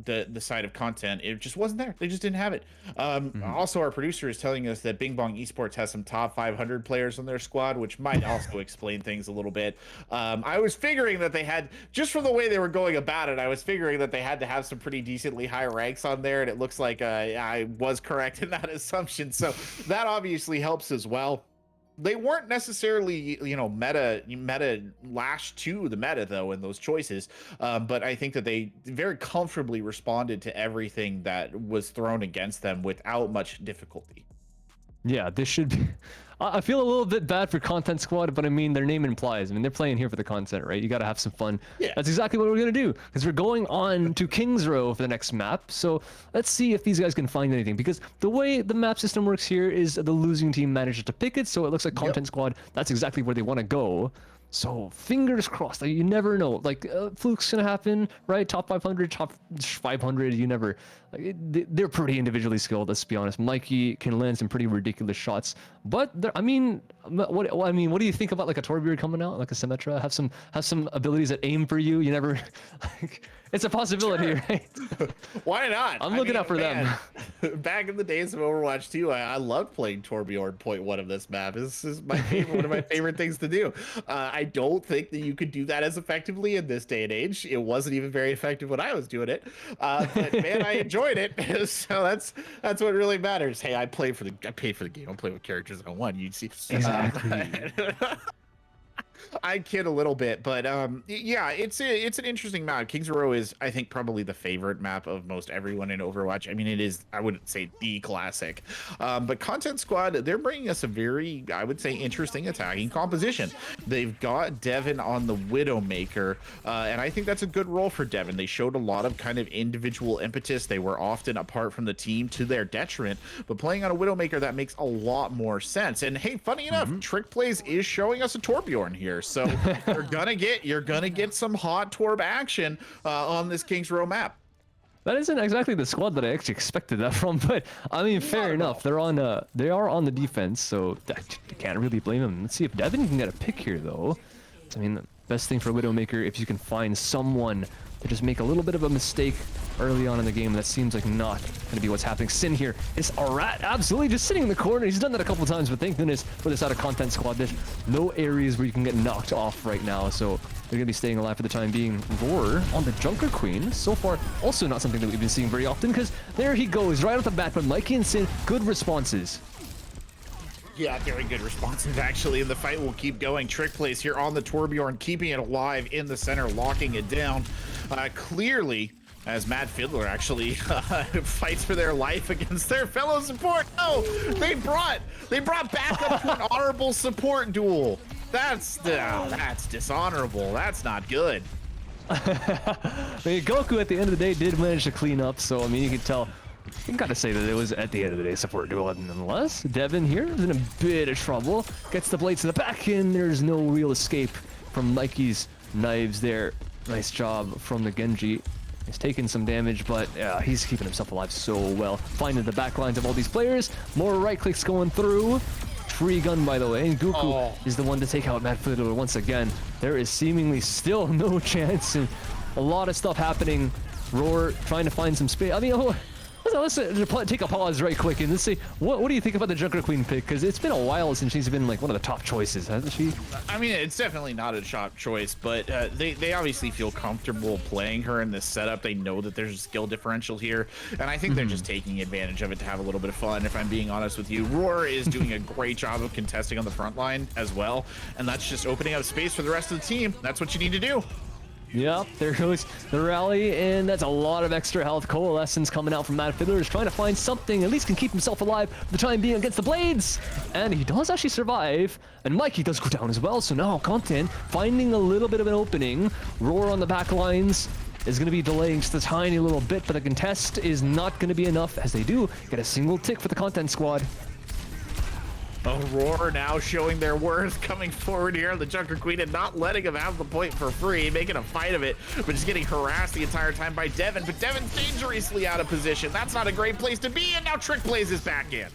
the side of content. It just wasn't there. They just didn't have it. Also, our producer is telling us that Bing Bong Esports has some top 500 players on their squad, which might also explain things a little bit. I was figuring that they had, just from the way they were going about it, I was figuring that they had to have some pretty decently high ranks on there, and it looks like I was correct in that assumption, so that obviously helps as well. They weren't necessarily, meta lashed to the meta, though, in those choices. But I think that they very comfortably responded to everything that was thrown against them without much difficulty. Yeah, this should be... I feel a little bit bad for Content Squad, but I mean, their name implies. I mean, they're playing here for the content, right? You got to have some fun. Yeah. That's exactly what we're going to do, because we're going on to Kings Row for the next map. So let's see if these guys can find anything, because the way the map system works here is the losing team manages to pick it, so it looks like Content Squad, that's exactly where they want to go. So fingers crossed. Like, you never know. Like, fluke's gonna happen, right? Top 500, top 500. You never. Like, they're pretty individually skilled. Let's be honest. Mikey can land some pretty ridiculous shots, but I mean, what do you think about like a Torbjorn coming out, like a Symmetra, have some abilities that aim for you? You never. Like, it's a possibility, right? Why not? I'm looking out for them. Back in the days of Overwatch 2, I loved playing Torbjorn point 1 of this map. This is my favorite, one of my favorite things to do. I don't think that you could do that as effectively in this day and age. It wasn't even very effective when I was doing it. But man, I enjoyed it. So that's what really matters. Hey, I paid for the game. I'm playing with characters I want. You'd see. Exactly. I kid a little bit, but yeah, it's an interesting map. Kings Row is, I think, probably the favorite map of most everyone in Overwatch. I mean, it is, I wouldn't say the classic, but Content Squad, they're bringing us a very, I would say, interesting attacking composition. They've got Devin on the Widowmaker, and I think that's a good role for Devin. They showed a lot of kind of individual impetus. They were often apart from the team to their detriment, but playing on a Widowmaker, that makes a lot more sense. And hey, funny enough, Trick Plays is showing us a Torbjorn here. So you're gonna get some hot Torb action on this Kings Row map. That isn't exactly the squad that I actually expected that from, but I mean, fair enough. They are on the defense, so you can't really blame them. Let's see if Devin can get a pick here, though. I mean, the best thing for Widowmaker, if you can find someone to just make a little bit of a mistake early on in the game. That seems like not going to be what's happening. Sin here is a rat, absolutely just sitting in the corner. He's done that a couple times, but thank goodness for this out of Content Squad. There's no areas where you can get knocked off right now, so they're going to be staying alive for the time being. Roar on the Junker Queen. So far, also not something that we've been seeing very often, because there he goes, right off the bat. But Mikey and Sin, good responses. Yeah, very good responses, actually, and the fight will keep going. Trick Plays here on the Torbjorn, keeping it alive in the center, locking it down. Clearly, as Mad Fiddler actually fights for their life against their fellow support. Oh, they brought back up to an honorable support duel. That's dishonorable. That's not good. I mean, Goku at the end of the day did manage to clean up, so I mean, you can tell. You gotta say that it was, at the end of the day, support duel nonetheless. Devin here is in a bit of trouble. Gets the blades to the back, and there's no real escape from Mikey's knives there. Nice job from the Genji. He's taking some damage, but he's keeping himself alive so well. Finding the back lines of all these players. More right clicks going through. Free gun, by the way. And Goku is the one to take out Mad Fiddler once again. There is seemingly still no chance, and a lot of stuff happening. Roar trying to find some space. I mean, let's take a pause right quick and let's see what do you think about the Junker Queen pick? Because it's been a while since she's been like one of the top choices, hasn't she? I mean, it's definitely not a top choice, but they obviously feel comfortable playing her in this setup. They know that there's a skill differential here, and I think they're just taking advantage of it to have a little bit of fun. If I'm being honest with you, Roar is doing a great job of contesting on the front line as well, and that's just opening up space for the rest of the team. That's what you need to do. Yep, there goes the rally, and that's a lot of extra health. Coalescence coming out from Mad Fiddler is trying to find something, at least can keep himself alive for the time being against the Blades. And he does actually survive, and Mikey does go down as well, so now Content finding a little bit of an opening. Roar on the back lines is going to be delaying just a tiny little bit, but the contest is not going to be enough, as they do get a single tick for the Content squad. Roar now showing their worth, coming forward here, the Junker Queen, and not letting him have the point for free, making a fight of it, but just getting harassed the entire time by Devin. But Devin's dangerously out of position. That's not a great place to be, and now Trick Blaze is back in.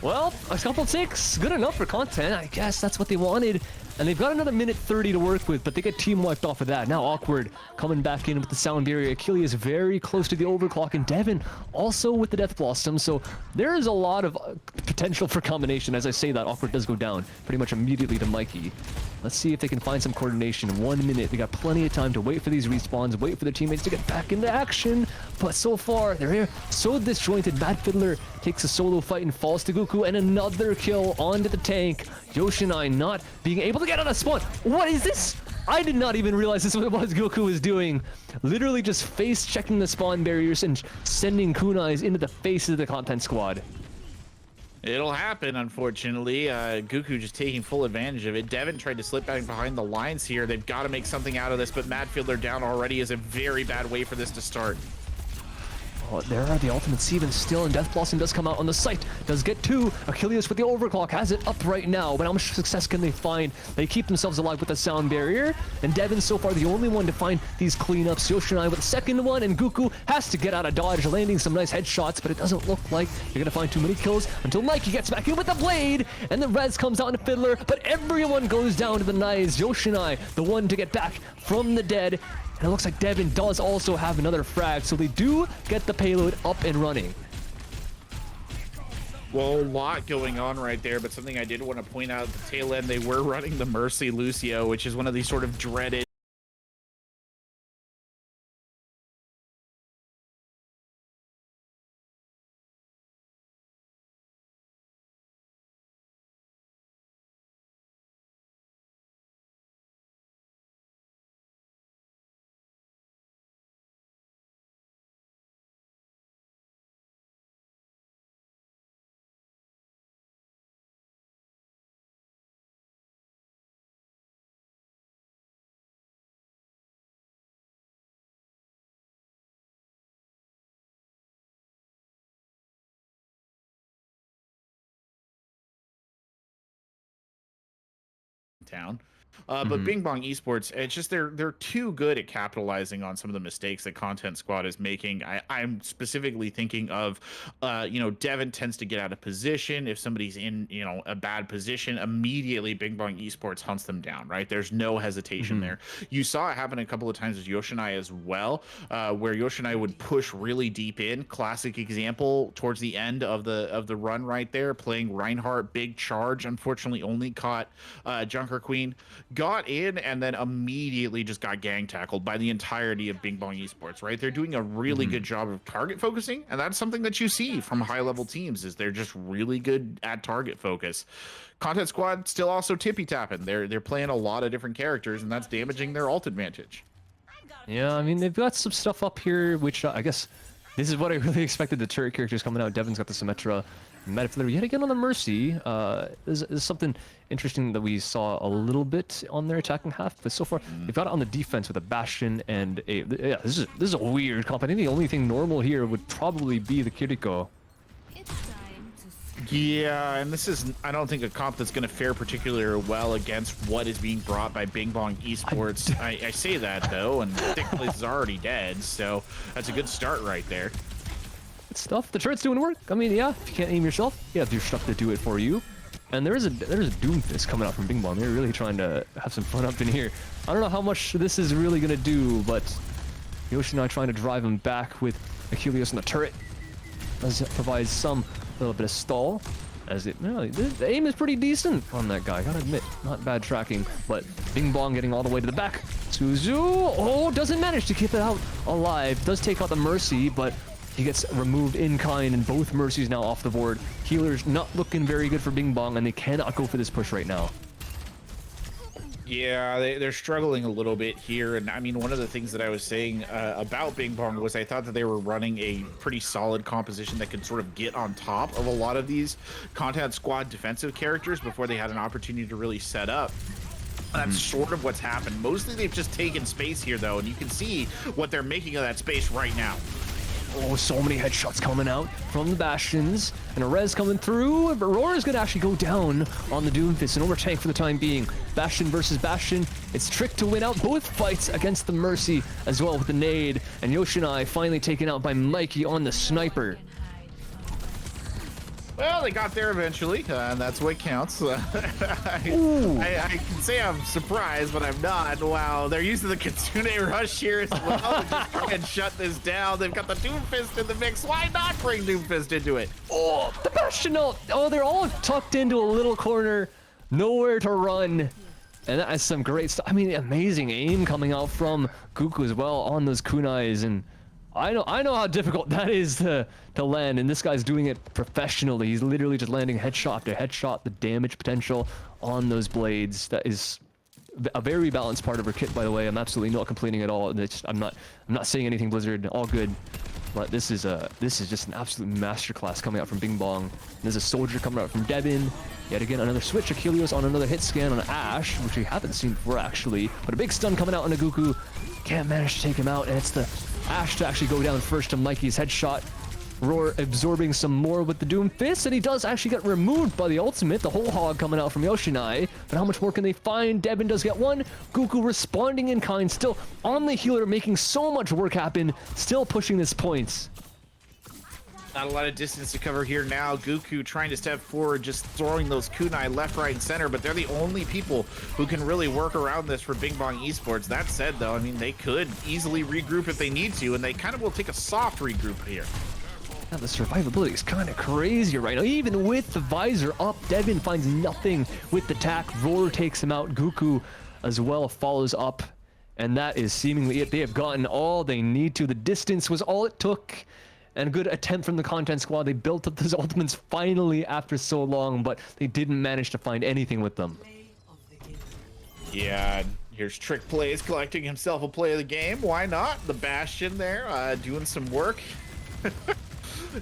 Well, a couple ticks, good enough for Content. I guess that's what they wanted. And they've got another minute 30 to work with, but they get team wiped off of that. Now Awkward coming back in with the sound barrier. Achilles very close to the overclock, and Devin also with the Death Blossom. So there is a lot of potential for combination. As I say that, Awkward does go down pretty much immediately to Mikey. Let's see if they can find some coordination. 1 minute. They got plenty of time to wait for these respawns, wait for their teammates to get back into action. But so far, they're here so disjointed. Mad Fiddler takes a solo fight and falls to Goku, and another kill onto the tank. Yoshinai not being able to get on a spawn. What is this? I did not even realize this was what Goku was doing. Literally just face checking the spawn barriers and sending kunais into the face of the Content squad. It'll happen, unfortunately. Goku just taking full advantage of it. Devin tried to slip back behind the lines here. They've got to make something out of this, but Mad Fiddler down already is a very bad way for this to start. Oh, there are the ultimates even still, and Death Blossom does come out on the site. Does get two. Achilles with the overclock has it up right now, but how much success can they find? They keep themselves alive with the sound barrier, and Devin so far the only one to find these cleanups. Yoshinai with the second one, and Goku has to get out of dodge, landing some nice headshots, but it doesn't look like you're gonna find too many kills until Mikey gets back in with the blade, and the res comes out into Fiddler, but everyone goes down to the knives. Yoshinai, the one to get back from the dead. And it looks like Devin does also have another frag, so they do get the payload up and running. Well, a lot going on right there, but something I did want to point out at the tail end, they were running the Mercy Lucio, which is one of these sort of dreaded town. But Bing Bong Esports, it's just they're too good at capitalizing on some of the mistakes that Content Squad is making. I'm specifically thinking of, Devin tends to get out of position. If somebody's in, a bad position, immediately Bing Bong Esports hunts them down, right? There's no hesitation there. You saw it happen a couple of times with Yoshinai as well, where Yoshinai would push really deep in. Classic example towards the end of the run right there, playing Reinhardt, big charge. Unfortunately, only caught Junker Queen. Got in and then immediately just got gang tackled by the entirety of Bing Bong Esports, right? They're doing a really good job of target focusing, and that's something that you see from high-level teams, is they're just really good at target focus. Content Squad still also tippy-tapping. They're playing a lot of different characters, and that's damaging their ult advantage. Yeah, I mean, they've got some stuff up here, which I guess this is what I really expected. The turret characters coming out. Devin's got the Symmetra. Mad Fiddler yet again on the Mercy. Is something interesting that we saw a little bit on their attacking half, but so far they've got it on the defense with a Bastion and a. Yeah, this is a weird comp. I think the only thing normal here would probably be the Kiriko. Yeah, and this is, I don't think, a comp that's going to fare particularly well against what is being brought by Bing Bong Esports. I say that, though, and Thick Place is already dead, so that's a good start right there. Good stuff. The turret's doing work. I mean, yeah, if you can't aim yourself, you have your stuff to do it for you. And there's a Doomfist coming out from Bing Bong. They're really trying to have some fun up in here. I don't know how much this is really going to do, but Yoshinai trying to drive him back with Achilles on the turret. as it provides some little bit of stall. As it, the aim is pretty decent on that guy, gotta admit. Not bad tracking, but Bing Bong getting all the way to the back. Suzu, oh, doesn't manage to keep it out alive. Does take out the Mercy, but he gets removed in kind, and both Mercies now off the board. Healer's not looking very good for Bing Bong, and they cannot go for this push right now. Yeah, they're struggling a little bit here. And I mean, one of the things that I was saying about Bing Bong was I thought that they were running a pretty solid composition that could sort of get on top of a lot of these Content Squad defensive characters before they had an opportunity to really set up. That's sort of what's happened. Mostly they've just taken space here, though, and you can see what they're making of that space right now. Oh, so many headshots coming out from the Bastions, and a res coming through, but Aurora's gonna actually go down on the Doomfist, an overtank for the time being. Bastion versus Bastion, it's Trick to win out both fights against the Mercy, as well with the nade, and Yoshinai finally taken out by Mikey on the sniper. Well, they got there eventually, and that's what counts. I can say I'm surprised, but I'm not. Wow, they're using the Kitsune Rush here as well to just try and shut this down. They've got the Doomfist in the mix. Why not bring Doomfist into it? Oh, the Bastion, oh, they're all tucked into a little corner, nowhere to run. And that is some great stuff. I mean, amazing aim coming out from Guku as well on those kunais, and I know how difficult that is to land, and this guy's doing it professionally. He's literally just landing headshot after headshot. The damage potential on those blades, that is a very balanced part of her kit, by the way. I'm absolutely not complaining at all. I'm not saying anything, Blizzard. All good. But this is just an absolute masterclass coming out from Bing Bong. There's a soldier coming out from Devin. Yet again, another switch. Achilles on another hit scan on Ash, which we haven't seen before, actually. But a big stun coming out on Naguku. Can't manage to take him out, and it's the Ash to actually go down first to Mikey's headshot. Roar absorbing some more with the Doomfist, and he does actually get removed by the ultimate. The whole hog coming out from Yoshinai. But how much more can they find? Devin does get one. Guku responding in kind, still on the healer, making so much work happen, still pushing this points. Not a lot of distance to cover here now. Guku trying to step forward, just throwing those kunai left, right, and center, but they're the only people who can really work around this for Bing Bong Esports. That said, though, I mean, they could easily regroup if they need to, and they kind of will take a soft regroup here. Now, the survivability is kind of crazy right now. Even with the visor up, Devin finds nothing with the tack. Roar takes him out. Guku as well follows up, and that is seemingly it. They have gotten all they need to. The distance was all it took. And a good attempt from the Content Squad. They built up those ultimates finally after so long, but they didn't manage to find anything with them. Yeah, here's Trick Plays collecting himself a play of the game. Why not? The Bastion there, doing some work.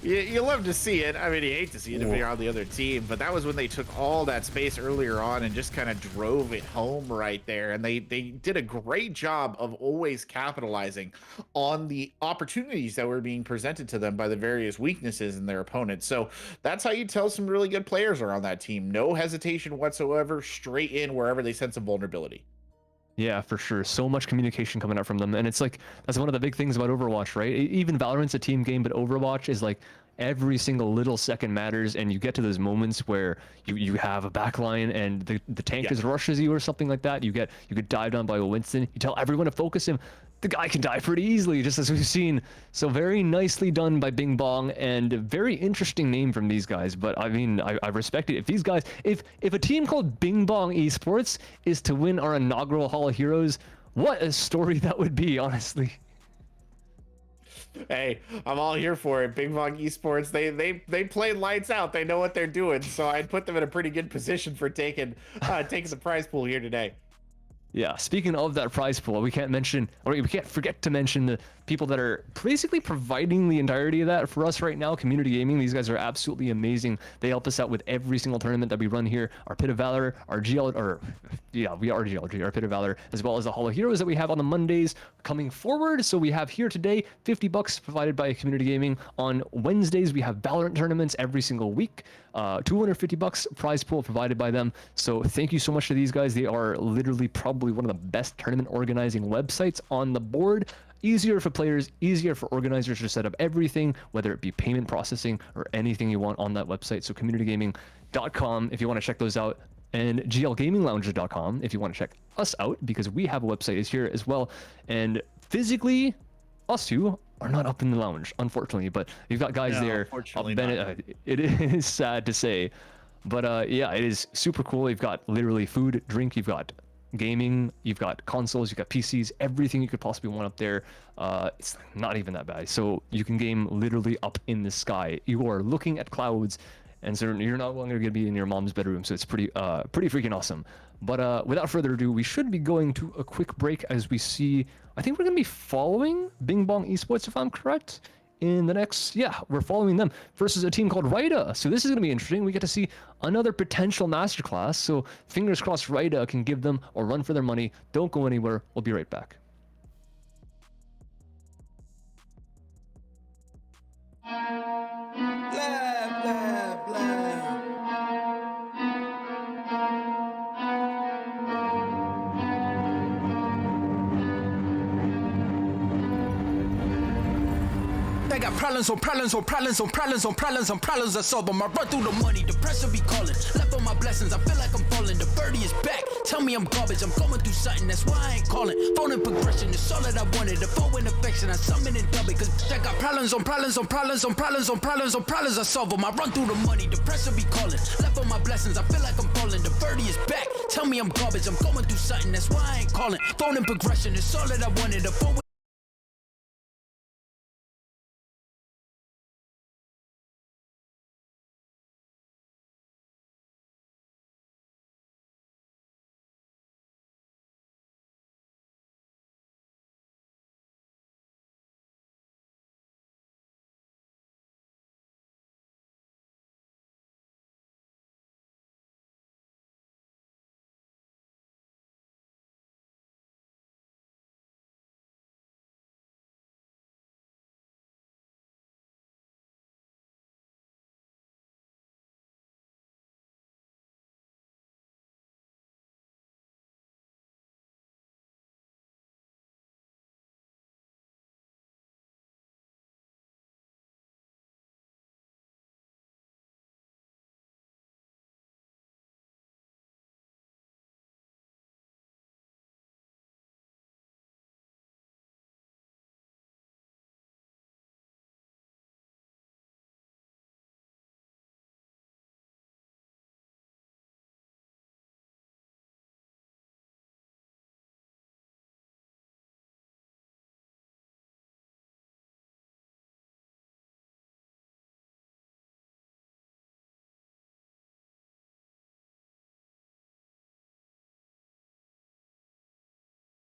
You love to see it. I mean, you hate to see it if you're on the other team, but that was when they took all that space earlier on and just kind of drove it home right there. And they did a great job of always capitalizing on the opportunities that were being presented to them by the various weaknesses in their opponents. So that's how you tell some really good players are on that team. No hesitation whatsoever, straight in wherever they sense a vulnerability. Yeah, for sure. So much communication coming out from them. And it's like, that's one of the big things about Overwatch, right? Even Valorant's a team game, but Overwatch is like every single little second matters. And you get to those moments where you have a backline and the tank just rushes you or something like that. You get dived on by a Winston. You tell everyone to focus him. The guy can die pretty easily, just as we've seen. So very nicely done by Bing Bong, and a very interesting name from these guys. But I mean, I respect it. If these guys, if a team called Bing Bong Esports is to win our inaugural Hall of Heroes, what a story that would be, honestly. Hey, I'm all here for it. Bing Bong Esports, they play lights out. They know what they're doing. So I'd put them in a pretty good position for taking the prize pool here today. Yeah, speaking of that prize pool, we can't forget to mention the people that are basically providing the entirety of that for us right now. Community Gaming, these guys are absolutely amazing. They help us out with every single tournament that we run here. Our Pit of Valor, our GLG, our Pit of Valor, as well as the Hall of Heroes that we have on the Mondays coming forward. So we have here today $50 provided by Community Gaming. On Wednesdays, we have Valorant tournaments every single week. $250 prize pool provided by them. So thank you so much to these guys. They are literally probably one of the best tournament organizing websites on the board. Easier for players, easier for organizers to set up everything, whether it be payment processing or anything you want on that website. So communitygaming.com if you want to check those out, and glgaminglounge.com if you want to check us out, because we have a website is here as well. And physically, us two are not up in the lounge, unfortunately. But you've got guys No, there. unfortunately It is sad to say, but yeah, it is super cool. You've got literally food, drink. You've got gaming. You've got consoles. You've got PCs. Everything you could possibly want up there. It's not even that bad. So you can game literally up in the sky. You are looking at clouds, and so you're not longer going to be in your mom's bedroom. So it's pretty freaking awesome. But without further ado, we should be going to a quick break as we see. I think we're going to be following Bing Bong Esports, if I'm correct. In the next, yeah, we're following them versus a team called Raida. So this is going to be interesting. We get to see another potential masterclass. So fingers crossed Raida can give them a run for their money. Don't go anywhere. We'll be right back. Blah, blah, blah. I got problems on problems on problems on problems on problems on problems I solve them. I run through the money, the pressure be calling. Left on my blessings, I feel like I'm falling. The birdie is back. Tell me I'm garbage, I'm going through something, that's why I ain't calling. Phone in progression, it's all that I wanted. The phone in affection, I summon and dub it. Cause I got problems on problems on problems on problems on problems on problems I solve them. I run through the money, the pressure be calling. Left on my blessings, I feel like I'm falling. The birdie is back. Tell me I'm garbage, I'm going through something, that's why I ain't calling. Phone in progression, it's all that I wanted. The phone